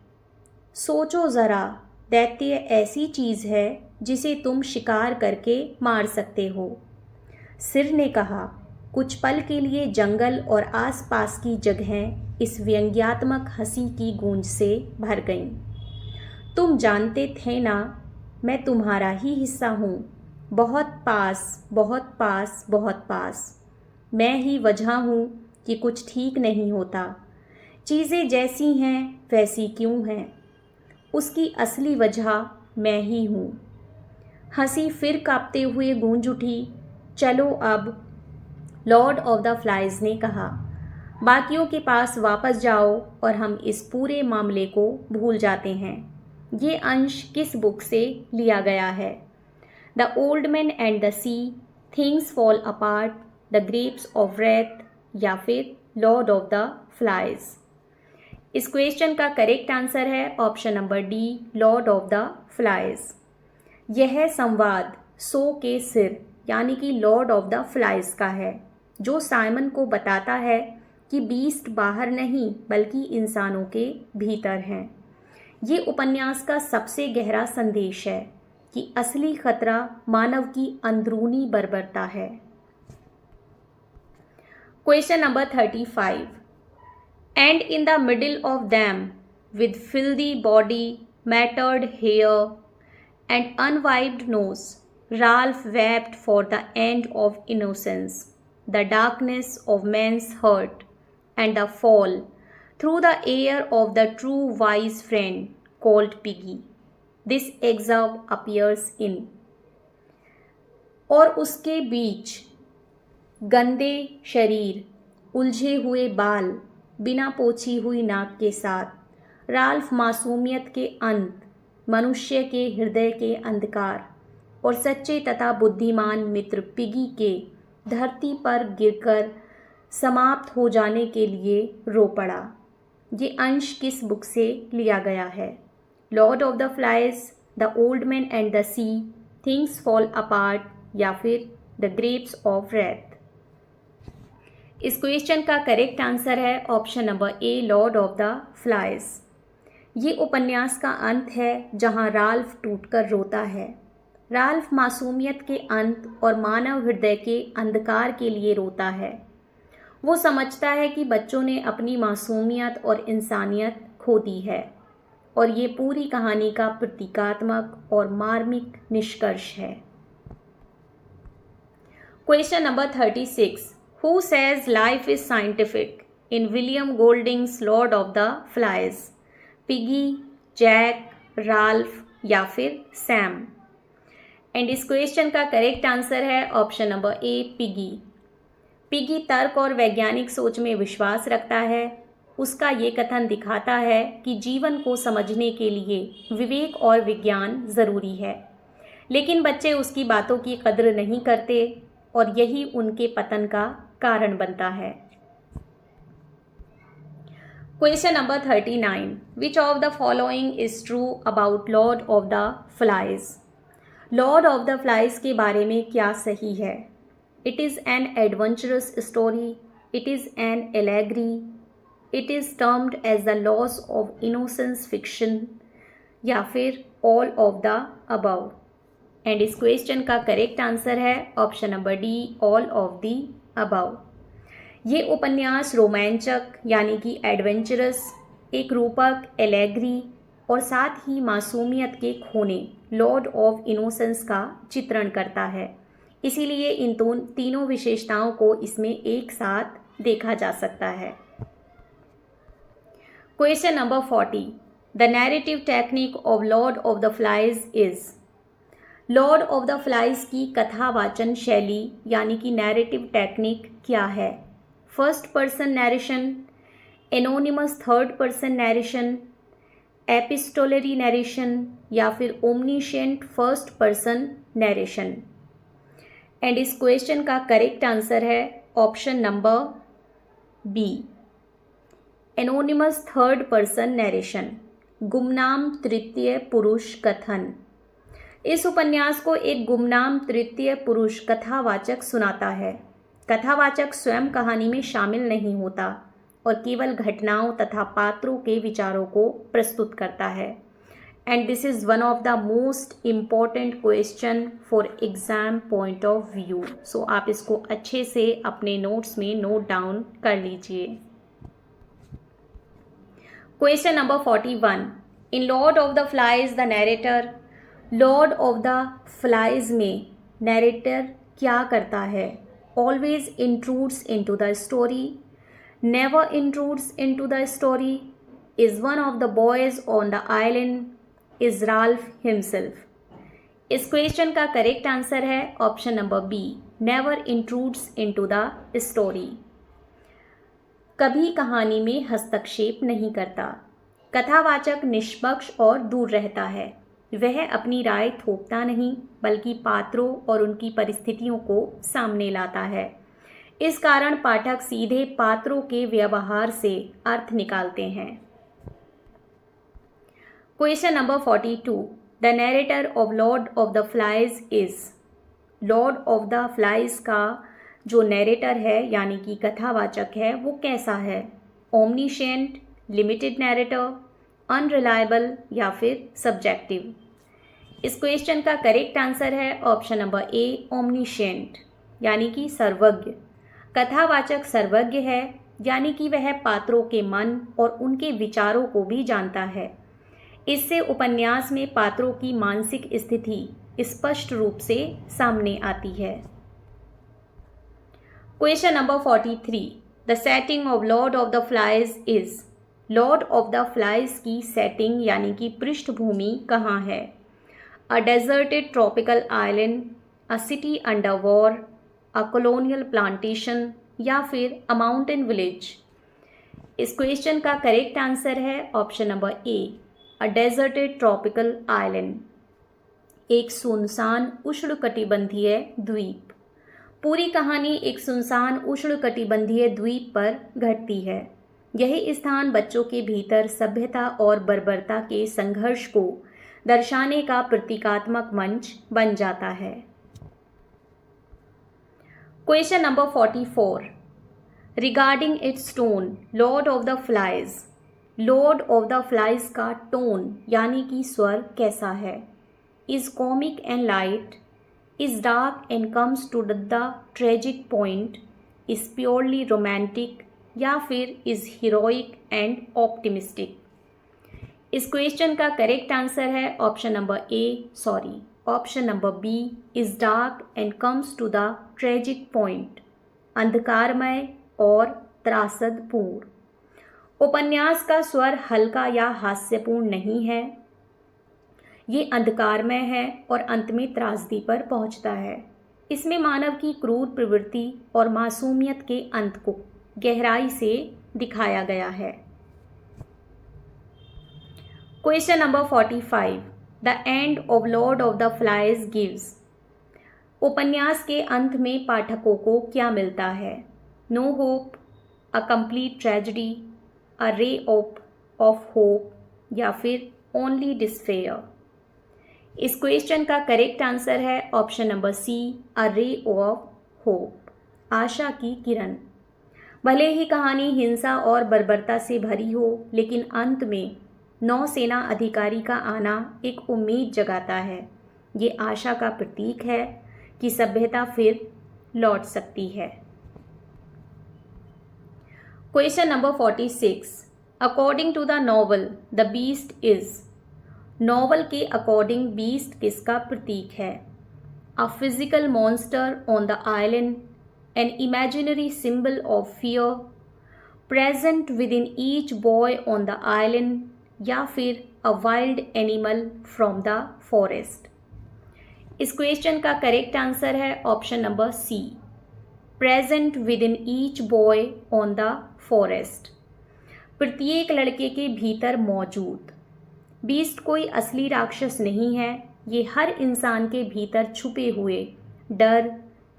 सोचो ज़रा, दैत्य ऐसी चीज़ है जिसे तुम शिकार करके मार सकते हो। सिर ने कहा, कुछ पल के लिए जंगल और आसपास की जगहें इस व्यंग्यात्मक हंसी की गूंज से भर गईं। तुम जानते थे ना, मैं तुम्हारा ही हिस्सा हूँ, बहुत पास, बहुत पास, बहुत पास। मैं ही वजह हूँ कि कुछ ठीक नहीं होता। चीज़ें जैसी हैं वैसी क्यों हैं, उसकी असली वजह मैं ही हूँ। हंसी फिर कांपते हुए गूंज उठी। चलो अब, लॉर्ड ऑफ द फ्लाइज ने कहा, बाकियों के पास वापस जाओ और हम इस पूरे मामले को भूल जाते हैं। ये अंश किस बुक से लिया गया है? The Old Man and the Sea, Things Fall Apart, the Grapes of Wrath, या फिर लॉर्ड ऑफ द फ्लाइज? इस क्वेश्चन का करेक्ट आंसर है option number D, Lord of the Flies. यह संवाद सो के सिर यानी कि लॉर्ड ऑफ द फ्लाइज का है, जो साइमन को बताता है कि बीस्ट बाहर नहीं बल्कि इंसानों के भीतर हैं। ये उपन्यास का सबसे गहरा संदेश है कि असली खतरा मानव की अंदरूनी बर्बरता है। Question number 35। And in the middle of them with filthy body, matted hair and unwiped nose, Ralph wept for the end of innocence, the darkness of man's heart, and the fall through the air of the true wise friend called Piggy. This excerpt appears in। और उसके बीच गंदे शरीर, उलझे हुए बाल, बिना पोछी हुई नाक के साथ, राल्फ मासूमियत के अंत, मनुष्य के हृदय के अंधकार और सच्चे तथा बुद्धिमान मित्र पिगी के धरती पर गिरकर समाप्त हो जाने के लिए रो पड़ा। ये अंश किस बुक से लिया गया है? Lord of the Flies, the Old Man and the Sea, Things Fall Apart, या फिर द ग्रेप्स ऑफ रेथ? इस क्वेश्चन का करेक्ट आंसर है option number A, Lord of the Flies. ये उपन्यास का अंत है जहां राल्फ टूटकर रोता है। राल्फ मासूमियत के अंत और मानव हृदय के अंधकार के लिए रोता है। वो समझता है कि बच्चों ने अपनी मासूमियत और इंसानियत खो दी है, और ये पूरी कहानी का प्रतीकात्मक और मार्मिक निष्कर्ष है। Question number 36। Who says life is scientific in William Golding's Lord of the Flies? Piggy, Jack, Ralph, या फिर सैम? एंड इस क्वेश्चन का करेक्ट आंसर है option number A, Piggy. Piggy तर्क और वैज्ञानिक सोच में विश्वास रखता है। उसका ये कथन दिखाता है कि जीवन को समझने के लिए विवेक और विज्ञान ज़रूरी है, लेकिन बच्चे उसकी बातों की कद्र नहीं करते और यही उनके पतन का कारण बनता है। Question number 39. Which of the following is true about Lord of the Flies? Lord of the Flies के बारे में क्या सही है? It is an adventurous story. It is an allegory. It is termed as the loss of innocence fiction, या फिर all of the above? And इस question का करेक्ट आंसर है option number D, all of the above। ये उपन्यास रोमांचक यानी कि एडवेंचरस, एक रूपक एलेग्री और साथ ही मासूमियत के खोने लॉर्ड ऑफ इनोसेंस का चित्रण करता है। इसीलिए इन तीनों विशेषताओं को इसमें एक साथ देखा जा सकता है। Question number 40। The narrative technique of Lord of the Flies is? Lord of the Flies की कथावाचन शैली यानी कि नैरेटिव टेक्निक क्या है? First person narration, anonymous third person narration, epistolary narration, या फिर omniscient first person narration? And इस क्वेश्चन का करेक्ट आंसर है option number B, anonymous third person narration, गुमनाम तृतीय पुरुष कथन। इस उपन्यास को एक गुमनाम तृतीय पुरुष कथावाचक सुनाता है। कथावाचक स्वयं कहानी में शामिल नहीं होता और केवल घटनाओं तथा पात्रों के विचारों को प्रस्तुत करता है। And this is one of the most important question for exam point of व्यू। सो आप इसको अच्छे से अपने नोट्स में नोट डाउन कर लीजिए। Question number 41. In Lord of the Flies the narrator, Lord of the Flies में नैरेटर क्या करता है? Always intrudes into the story, never intrudes into the story, is one of the boys on the island, is Ralph himself. इस question का correct answer है option number B, never intrudes into the story. कभी कहानी में हस्तक्षेप नहीं करता। कथावाचक निष्पक्ष और दूर रहता है। वह अपनी राय थोपता नहीं बल्कि पात्रों और उनकी परिस्थितियों को सामने लाता है। इस कारण पाठक सीधे पात्रों के व्यवहार से अर्थ निकालते हैं। Question number 42. The narrator of Lord of the Flies is. Lord of the Flies का जो नैरेटर है यानी कि कथावाचक है वो कैसा है? ओमनीशेंट, लिमिटेड नैरेटर, अनरिलायबल या फिर सब्जेक्टिव। इस क्वेश्चन का करेक्ट आंसर है ऑप्शन नंबर ए, ओमनीशेंट, यानी कि सर्वज्ञ। कथावाचक सर्वज्ञ है यानी कि वह पात्रों के मन और उनके विचारों को भी जानता है। इससे उपन्यास में पात्रों की मानसिक स्थिति स्पष्ट रूप से सामने आती है। Question number 43. The setting of Lord of the Flies is. Lord of the Flies की सेटिंग यानी कि पृष्ठभूमि कहाँ है? A deserted tropical island, a city under war, a colonial plantation या फिर अ माउंटेन विलेज। इस क्वेश्चन का करेक्ट आंसर है option number A, a deserted tropical island, एक सुनसान उष्णकटिबंधीय द्वीप। पूरी कहानी एक सुनसान उष्णकटिबंधीय द्वीप पर घटती है। यही स्थान बच्चों के भीतर सभ्यता और बर्बरता के संघर्ष को दर्शाने का प्रतीकात्मक मंच बन जाता है। Question number 44. Regarding it's tone, Lord of the Flies. Lord of the Flies का टोन यानी कि स्वर कैसा है? Is comic and light, is dark and comes to the tragic point, is purely romantic या फिर is heroic and optimistic। इस question का करेक्ट आंसर है option number B, is dark and comes to the tragic point, अंधकारमय और त्रासदपूर्ण। उपन्यास का स्वर हल्का या हास्यपूर्ण नहीं है, ये अंधकारमय है और अंत में त्रासदी पर पहुंचता है। इसमें मानव की क्रूर प्रवृत्ति और मासूमियत के अंत को गहराई से दिखाया गया है। Question number 45. The end of Lord of the Flies gives. उपन्यास के अंत में पाठकों को क्या मिलता है? No hope, a complete tragedy, a ray of hope या फिर ओनली डिस्पेयर। इस क्वेश्चन का करेक्ट आंसर है option number C, a ray of hope, आशा की किरण। भले ही कहानी हिंसा और बर्बरता से भरी हो, लेकिन अंत में नौसेना अधिकारी का आना एक उम्मीद जगाता है। ये आशा का प्रतीक है कि सभ्यता फिर लौट सकती है। Question number 46. According to the novel the beast is. Novel के अकॉर्डिंग बीस्ट किसका प्रतीक है? A physical monster on the island, an imaginary symbol of fear, present within each boy on the island या फिर a wild animal from the forest. इस question का correct answer है option number C, present within each boy on the forest, प्रत्येक लड़के के भीतर मौजूद। बीस्ट कोई असली राक्षस नहीं है, ये हर इंसान के भीतर छुपे हुए डर,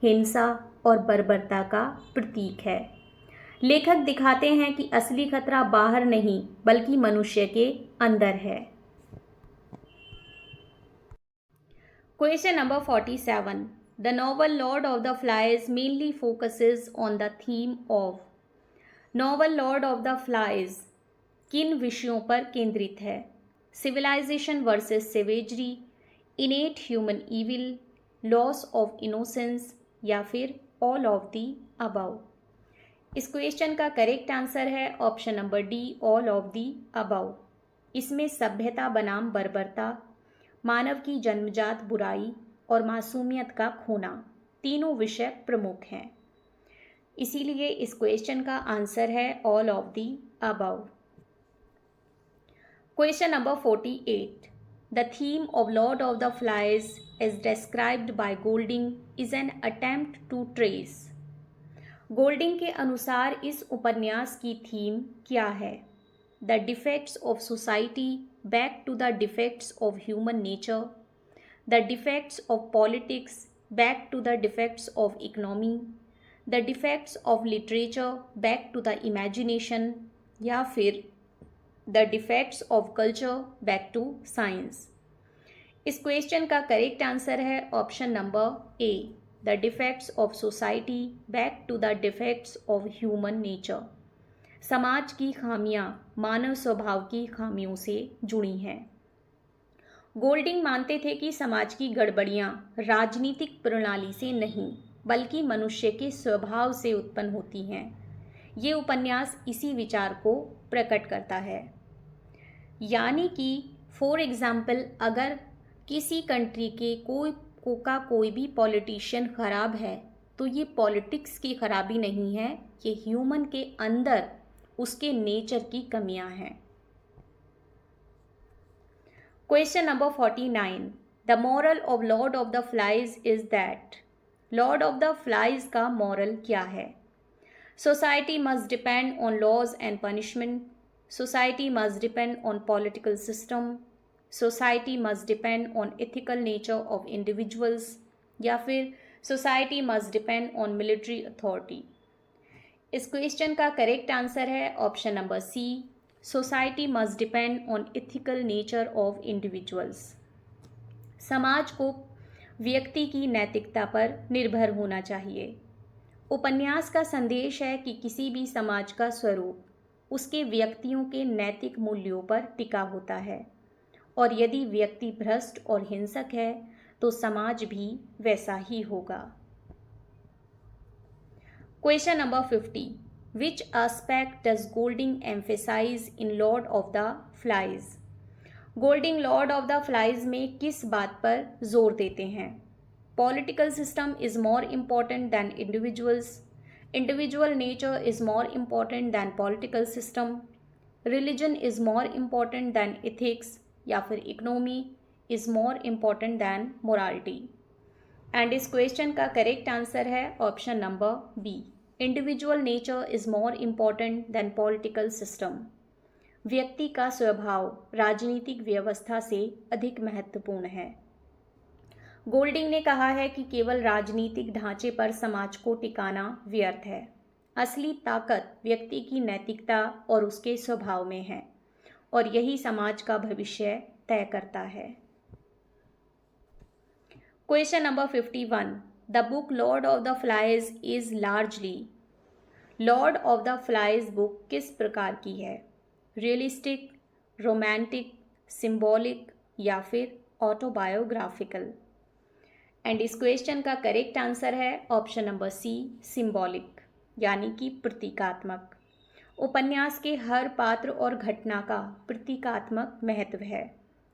हिंसा और बर्बरता का प्रतीक है। लेखक दिखाते हैं कि असली खतरा बाहर नहीं बल्कि मनुष्य के अंदर है। Question number 47. The novel Lord of the Flies mainly focuses on the theme of. Novel Lord of the Flies किन विषयों पर केंद्रित है? Civilisation versus savagery, innate human evil, loss of innocence या फिर ऑल ऑफ द अबव। इस question का correct answer है option number D, all of the above. इसमें सभ्यता बनाम बर्बरता, मानव की जन्मजात बुराई और मासूमियत का खोना तीनों विषय प्रमुख हैं। इसीलिए इस क्वेश्चन का आंसर है all of the above. Question number 48। The theme of Lord of the Flies as described by Golding is an attempt to trace. Golding के अनुसार इस उपन्यास की थीम क्या है? The defects of society back to the defects of human nature, the defects of politics back to the defects of economy, the defects of literature back to the imagination, या फिर the defects of culture back to science. इस question का correct answer है option number A, the defects of society back to the defects of human nature. समाज की खामियां मानव स्वभाव की खामियों से जुड़ी हैं। गोल्डिंग मानते थे कि समाज की गड़बड़ियां राजनीतिक प्रणाली से नहीं बल्कि मनुष्य के स्वभाव से उत्पन्न होती हैं। ये उपन्यास इसी विचार को प्रकट करता है। यानी कि फॉर एग्जाम्पल, अगर किसी कंट्री के कोई भी पॉलिटिशियन खराब है तो ये पॉलिटिक्स की खराबी नहीं है, ये ह्यूमन के अंदर उसके नेचर की कमियां हैं। Question number 49। The moral of Lord of the Flies is that. Lord of the Flies का मॉरल क्या है? Society must depend on laws and punishment, society must depend on political system, society must depend on ethical nature of individuals, या फिर society must depend on military authority. इस question का correct answer है option number C, society must depend on ethical nature of individuals. समाज को व्यक्ति की नैतिकता पर निर्भर होना चाहिए। उपन्यास का संदेश है कि किसी भी समाज का स्वरूप उसके व्यक्तियों के नैतिक मूल्यों पर टिका होता है, और यदि व्यक्ति भ्रष्ट और हिंसक है तो समाज भी वैसा ही होगा। Question number 50. Which aspect does Golding emphasize in Lord of the Flies? Golding Lord of the Flies में किस बात पर जोर देते हैं? Political system is more important than individuals. Individual nature is more important than political system. Religion is more important than ethics. या फिर economy is more important than morality. And इस क्वेश्चन का करेक्ट आंसर है option number B, individual nature is more important than political system. व्यक्ति का स्वभाव राजनीतिक व्यवस्था से अधिक महत्वपूर्ण है। गोल्डिंग ने कहा है कि केवल राजनीतिक ढांचे पर समाज को टिकाना व्यर्थ है। असली ताकत व्यक्ति की नैतिकता और उसके स्वभाव में है, और यही समाज का भविष्य तय करता है। Question number 51. The book Lord of the Flies is largely. Lord of the Flies book किस प्रकार की है? रियलिस्टिक, रोमांटिक, सिंबॉलिक, या फिर ऑटोबायोग्राफिकल? एंड इस क्वेश्चन का करेक्ट आंसर है ऑप्शन नंबर सी, सिंबॉलिक, यानी कि प्रतीकात्मक। उपन्यास के हर पात्र और घटना का प्रतीकात्मक महत्व है।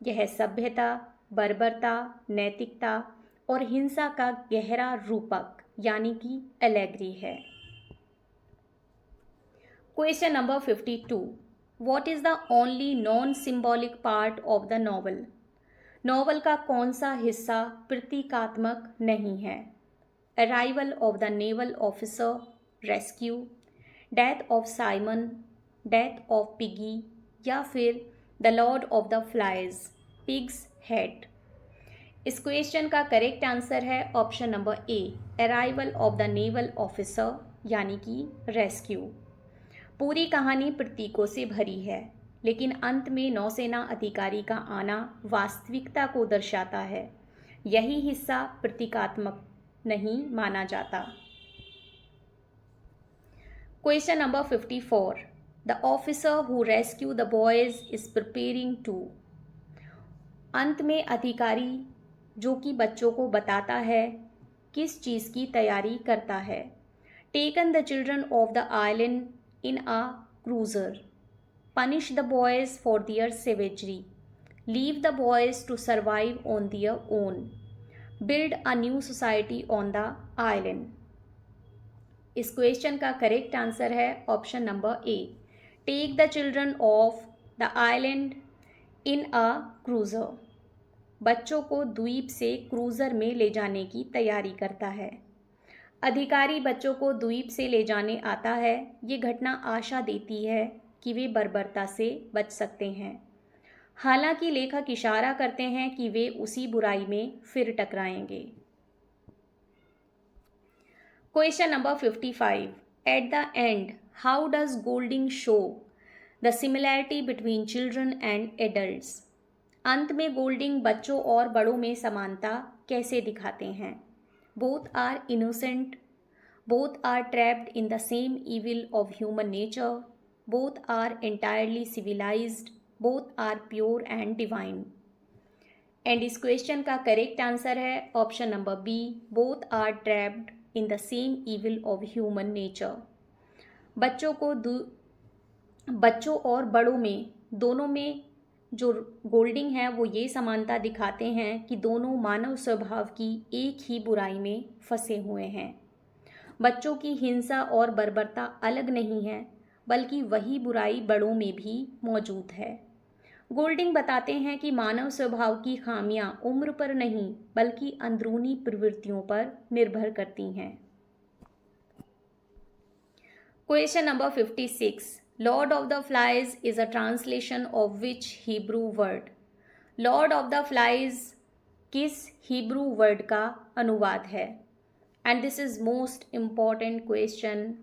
यह सभ्यता, बर्बरता, नैतिकता और हिंसा का गहरा रूपक यानी कि एलेगरी है। Question number 52. What is the only non symbolic part of the novel? Novel का कौन सा हिस्सा प्रतीकात्मक नहीं है? Arrival of the naval officer, rescue, death of Simon, death of piggy, या फिर the Lord of the flies, pigs head. इस क्वेश्चन का करेक्ट आंसर है option number A, arrival of the naval officer, यानी कि रेस्क्यू। पूरी कहानी प्रतीकों से भरी है, लेकिन अंत में नौसेना अधिकारी का आना वास्तविकता को दर्शाता है। यही हिस्सा प्रतीकात्मक नहीं माना जाता। Question number 54. The officer who rescue the boys is preparing to. अंत में अधिकारी जो कि बच्चों को बताता है किस चीज़ की तैयारी करता है? taken the children of the island in a cruiser, punish the boys for their savagery, leave the boys to survive on their own, build a new society on the island. इस क्वेश्चन का correct answer है option number A, take the children of the island in a cruiser. बच्चों को द्वीप से cruiser में ले जाने की तैयारी करता है। अधिकारी बच्चों को द्वीप से ले जाने आता है। ये घटना आशा देती है कि वे बर्बरता से बच सकते हैं। हालांकि लेखक इशारा करते हैं कि वे उसी बुराई में फिर टकराएंगे। Question number 55, at the end how does Golding show the similarity between children and adults. अंत में गोल्डिंग बच्चों और बड़ों में समानता कैसे दिखाते हैं। Both are innocent, both are trapped in the same evil of human nature, both are entirely civilised, both are pure and divine. And इस क्वेश्चन का करेक्ट आंसर है option number B, both are trapped in the same evil of human nature. बच्चों और बड़ों में दोनों में जो गोल्डिंग है वो ये समानता दिखाते हैं कि दोनों मानव स्वभाव की एक ही बुराई में फंसे हुए हैं। बच्चों की हिंसा और बर्बरता अलग नहीं है, बल्कि वही बुराई बड़ों में भी मौजूद है। गोल्डिंग बताते हैं कि मानव स्वभाव की खामियां उम्र पर नहीं बल्कि अंदरूनी प्रवृत्तियों पर निर्भर करती हैं। Question number 56, Lord of the Flies is a translation of which Hebrew word. Lord of the Flies किस हिब्रू वर्ड का अनुवाद है। And this is most important question,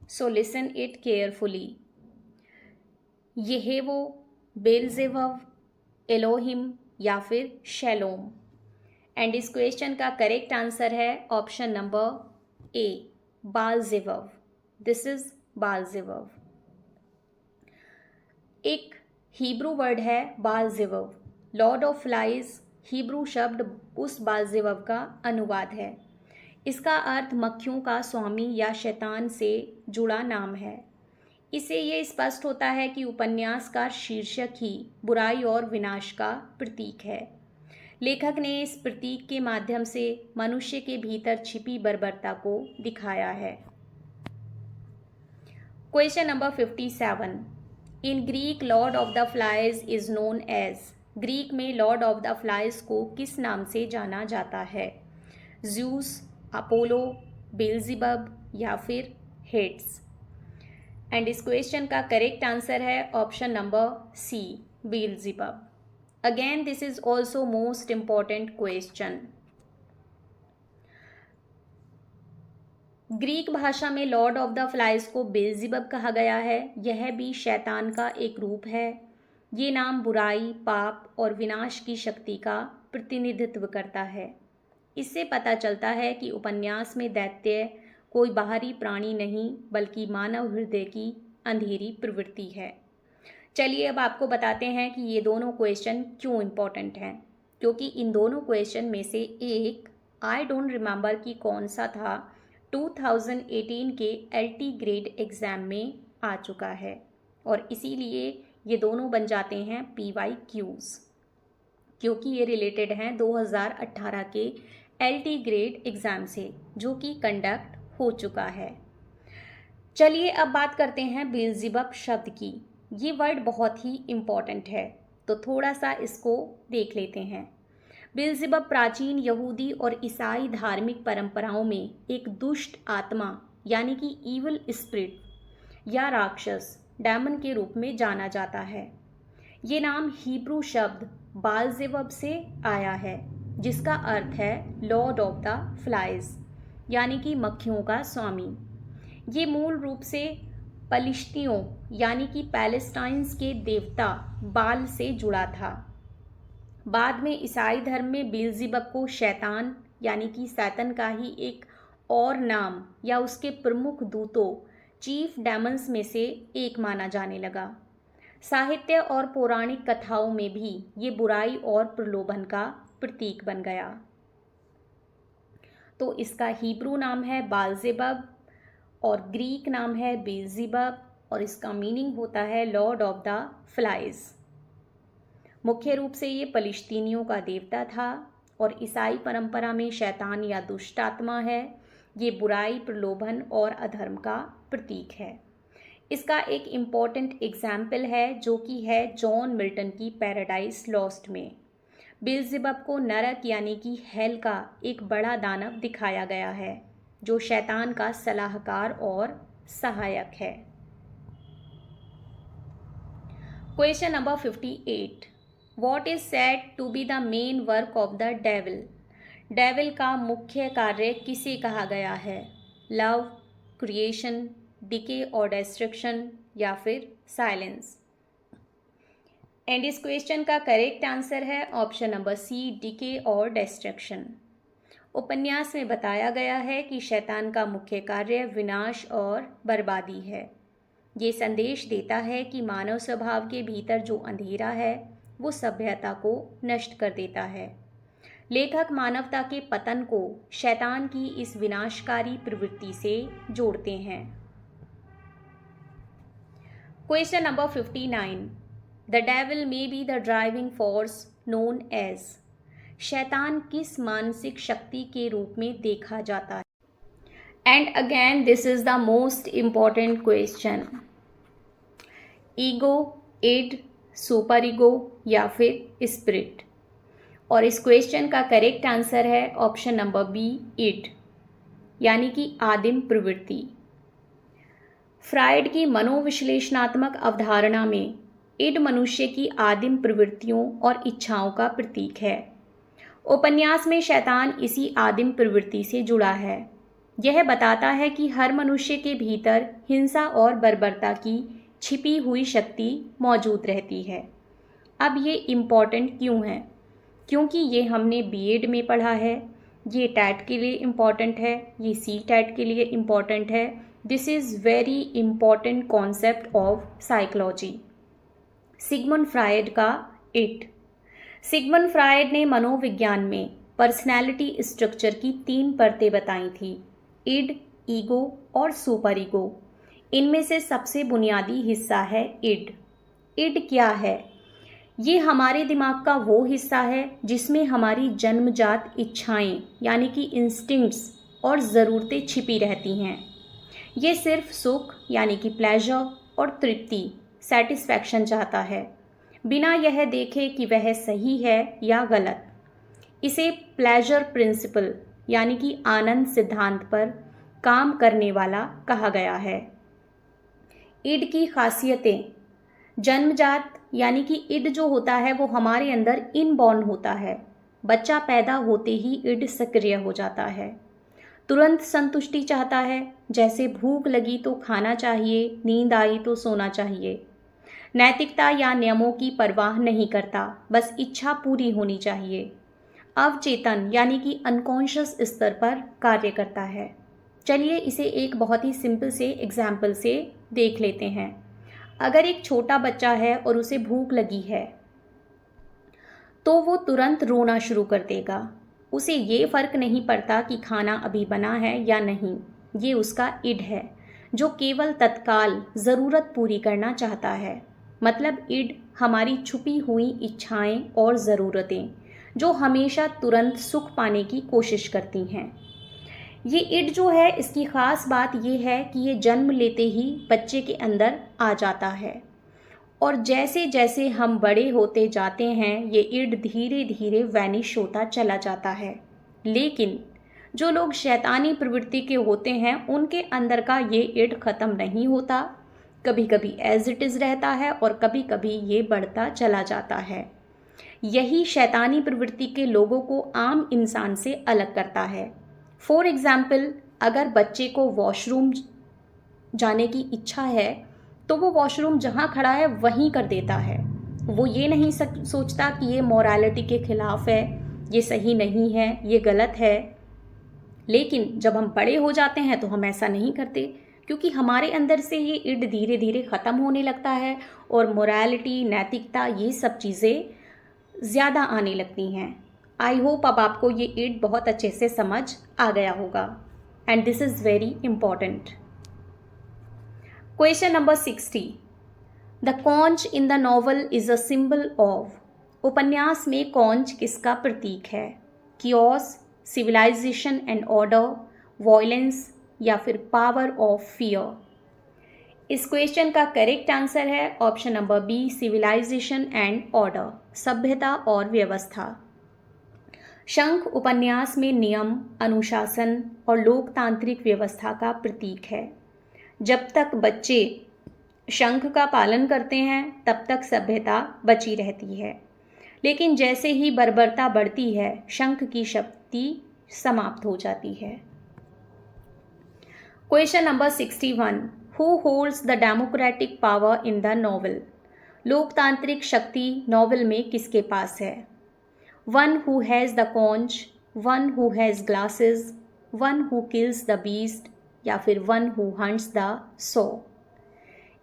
so listen it carefully. Yehovah, Beelzebub, Elohim या फिर Shalom. And इस question का correct answer है option number A, Beelzebub. This is Beelzebub. एक हिब्रू वर्ड है Beelzebub. Lord of Flies Hebrew शब्द उस बालजेबब का अनुवाद है। इसका अर्थ मक्खियों का स्वामी या शैतान से जुड़ा नाम है। इससे ये स्पष्ट होता है कि उपन्यास का शीर्षक ही बुराई और विनाश का प्रतीक है। लेखक ने इस प्रतीक के माध्यम से मनुष्य के भीतर छिपी बर्बरता को दिखाया है। Question number 57, in Greek Lord of the Flies is known as. Greek में लॉर्ड ऑफ द फ्लाइज को किस नाम से जाना जाता है। ज़्यूस, अपोलो, बेलजेबब या फिर हेड्स। एंड इस क्वेश्चन का करेक्ट आंसर है option number C, Beelzebub. Again this is also most important question. Greek भाषा में लॉर्ड ऑफ द फ्लाइज को बेलजेबब कहा गया है। यह भी शैतान का एक रूप है। ये नाम बुराई, पाप और विनाश की शक्ति का प्रतिनिधित्व करता है। इससे पता चलता है कि उपन्यास में दैत्य कोई बाहरी प्राणी नहीं बल्कि मानव हृदय की अंधेरी प्रवृत्ति है। चलिए अब आपको बताते हैं कि ये दोनों क्वेश्चन क्यों इम्पोर्टेंट हैं। क्योंकि इन दोनों क्वेश्चन में से एक आई डोंट रिमेंबर कि कौन सा था 2018 के LT ग्रेड एग्ज़ाम में आ चुका है और इसीलिए ये दोनों बन जाते हैं PYQs, क्योंकि ये रिलेटेड हैं 2018 के LT ग्रेड एग्ज़ाम से जो कि कंडक्ट हो चुका है। चलिए अब बात करते हैं बेलजेबब शब्द की। ये वर्ड बहुत ही इम्पॉर्टेंट है, तो थोड़ा सा इसको देख लेते हैं। बेलजेबब प्राचीन यहूदी और ईसाई धार्मिक परंपराओं में एक दुष्ट आत्मा यानी कि ईविल स्पिरिट या राक्षस, डेमन के रूप में जाना जाता है। ये नाम हिब्रू शब्द बालजेबब से आया है जिसका अर्थ है लॉर्ड ऑफ द फ्लाइज यानी कि मक्खियों का स्वामी। ये मूल रूप से पलिश्तियों यानी कि पैलेस्टाइन्स के देवता बाल से जुड़ा था। बाद में ईसाई धर्म में बेलजेबब को शैतान यानी कि सैतन का ही एक और नाम या उसके प्रमुख दूतों चीफ डेमन्स में से एक माना जाने लगा। साहित्य और पौराणिक कथाओं में भी ये बुराई और प्रलोभन का प्रतीक बन गया। तो इसका हिब्रू नाम है बालजेबब और ग्रीक नाम है बेलजेबब और इसका मीनिंग होता है लॉर्ड ऑफ द फ्लाइज। मुख्य रूप से ये फलिस्तीनियों का देवता था और ईसाई परंपरा में शैतान या दुष्ट आत्मा है। ये बुराई, प्रलोभन और अधर्म का प्रतीक है। इसका एक इम्पॉर्टेंट एग्जाम्पल है जो कि है जॉन मिल्टन की पैराडाइज लॉस्ट में। बेलजेबब को नरक यानी कि हेल का एक बड़ा दानव दिखाया गया है जो शैतान का सलाहकार और सहायक है। Question number 58, what is said to be the main work of the devil? Devil का मुख्य कार्य किसे कहा गया है? लव, क्रिएशन, डिके और डिस्ट्रक्शन या फिर साइलेंस? एंड इस क्वेश्चन का करेक्ट आंसर है ऑप्शन नंबर सी, डिके और डिस्ट्रक्शन। उपन्यास में बताया गया है कि शैतान का मुख्य कार्य विनाश और बर्बादी है। ये संदेश देता है कि मानव स्वभाव के भीतर जो अंधेरा है वो सभ्यता को नष्ट कर देता है। लेखक मानवता के पतन को शैतान की इस विनाशकारी प्रवृत्ति से जोड़ते हैं। Question number 59, the devil may be the driving force known as. शैतान किस मानसिक शक्ति के रूप में देखा जाता है? And again this is the most important question. Ego, id, superego या फिर स्पिरिट? और इस क्वेश्चन का करेक्ट आंसर है ऑप्शन नंबर बी, इड, यानी कि आदिम प्रवृत्ति। फ्राइड की मनोविश्लेषणात्मक अवधारणा में इड मनुष्य की आदिम प्रवृत्तियों और इच्छाओं का प्रतीक है। उपन्यास में शैतान इसी आदिम प्रवृत्ति से जुड़ा है। यह बताता है कि हर मनुष्य के भीतर हिंसा और बर्बरता की छिपी हुई शक्ति मौजूद रहती है। अब ये इम्पॉर्टेंट क्यों है? क्योंकि ये हमने बीएड में पढ़ा है, ये टैट के लिए इम्पॉर्टेंट है, ये सी टैट के लिए इम्पॉर्टेंट है। This is very important concept of psychology. Sigmund Freud का इट। सिगमंड फ्रायड ने मनोविज्ञान में पर्सनैलिटी स्ट्रक्चर की 3 परतें बताई थी, इड, ईगो और सुपर ईगो। इनमें से सबसे बुनियादी हिस्सा है इड। इड क्या है? ये हमारे दिमाग का वो हिस्सा है जिसमें हमारी जन्मजात इच्छाएं यानी कि इंस्टिंक्ट्स और ज़रूरतें छिपी रहती हैं। ये सिर्फ सुख यानी कि प्लेजर और तृप्ति, सेटिस्फैक्शन चाहता है, बिना यह देखे कि वह सही है या गलत। इसे प्लेजर प्रिंसिपल यानी कि आनंद सिद्धांत पर काम करने वाला कहा गया है। इड की खासियतें, जन्मजात यानी कि इड जो होता है वो हमारे अंदर इनबॉर्न होता है। बच्चा पैदा होते ही इड सक्रिय हो जाता है। तुरंत संतुष्टि चाहता है, जैसे भूख लगी तो खाना चाहिए, नींद आई तो सोना चाहिए। नैतिकता या नियमों की परवाह नहीं करता, बस इच्छा पूरी होनी चाहिए। अवचेतन यानी कि अनकॉन्शियस स्तर पर कार्य करता है। चलिए इसे एक बहुत ही सिंपल से एग्जाम्पल से देख लेते हैं। अगर एक छोटा बच्चा है और उसे भूख लगी है तो वो तुरंत रोना शुरू कर देगा। उसे ये फ़र्क नहीं पड़ता कि खाना अभी बना है या नहीं। ये उसका इड है जो केवल तत्काल ज़रूरत पूरी करना चाहता है। मतलब इड हमारी छुपी हुई इच्छाएं और ज़रूरतें जो हमेशा तुरंत सुख पाने की कोशिश करती हैं। ये इड जो है, इसकी ख़ास बात ये है कि ये जन्म लेते ही बच्चे के अंदर आ जाता है और जैसे जैसे हम बड़े होते जाते हैं ये इड धीरे धीरे वैनिश होता चला जाता है। लेकिन जो लोग शैतानी प्रवृत्ति के होते हैं उनके अंदर का ये इड ख़त्म नहीं होता। कभी कभी एज इट इज़ रहता है और कभी कभी ये बढ़ता चला जाता है। यही शैतानी प्रवृत्ति के लोगों को आम इंसान से अलग करता है। फॉर एग्ज़ाम्पल, अगर बच्चे को वॉशरूम जाने की इच्छा है तो वो वॉशरूम जहाँ खड़ा है वहीं कर देता है। वो ये नहीं सोचता कि ये मॉरलिटी के खिलाफ है, ये सही नहीं है, ये गलत है। लेकिन जब हम बड़े हो जाते हैं तो हम ऐसा नहीं करते क्योंकि हमारे अंदर से ये इड धीरे धीरे ख़त्म होने लगता है और मोरालिटी, नैतिकता, ये सब चीज़ें ज़्यादा आने लगती हैं। आई होप अब आपको ये इट बहुत अच्छे से समझ आ गया होगा and this is very important. Question number 60। The conch in the novel is a symbol of. उपन्यास में कॉन्च किसका प्रतीक है? Chaos, civilisation and order, violence या फिर पावर ऑफ फियर। इस क्वेश्चन का करेक्ट आंसर है option number B, civilisation and order, सभ्यता और व्यवस्था। शंख उपन्यास में नियम, अनुशासन और लोकतांत्रिक व्यवस्था का प्रतीक है। जब तक बच्चे शंख का पालन करते हैं तब तक सभ्यता बची रहती है, लेकिन जैसे ही बर्बरता बढ़ती है शंख की शक्ति समाप्त हो जाती है। Question number 61। Who holds the democratic power in the novel. लोकतांत्रिक शक्ति नॉवल में किसके पास है? One who has the conch, one who has glasses, one who kills the beast या फिर one who hunts the so.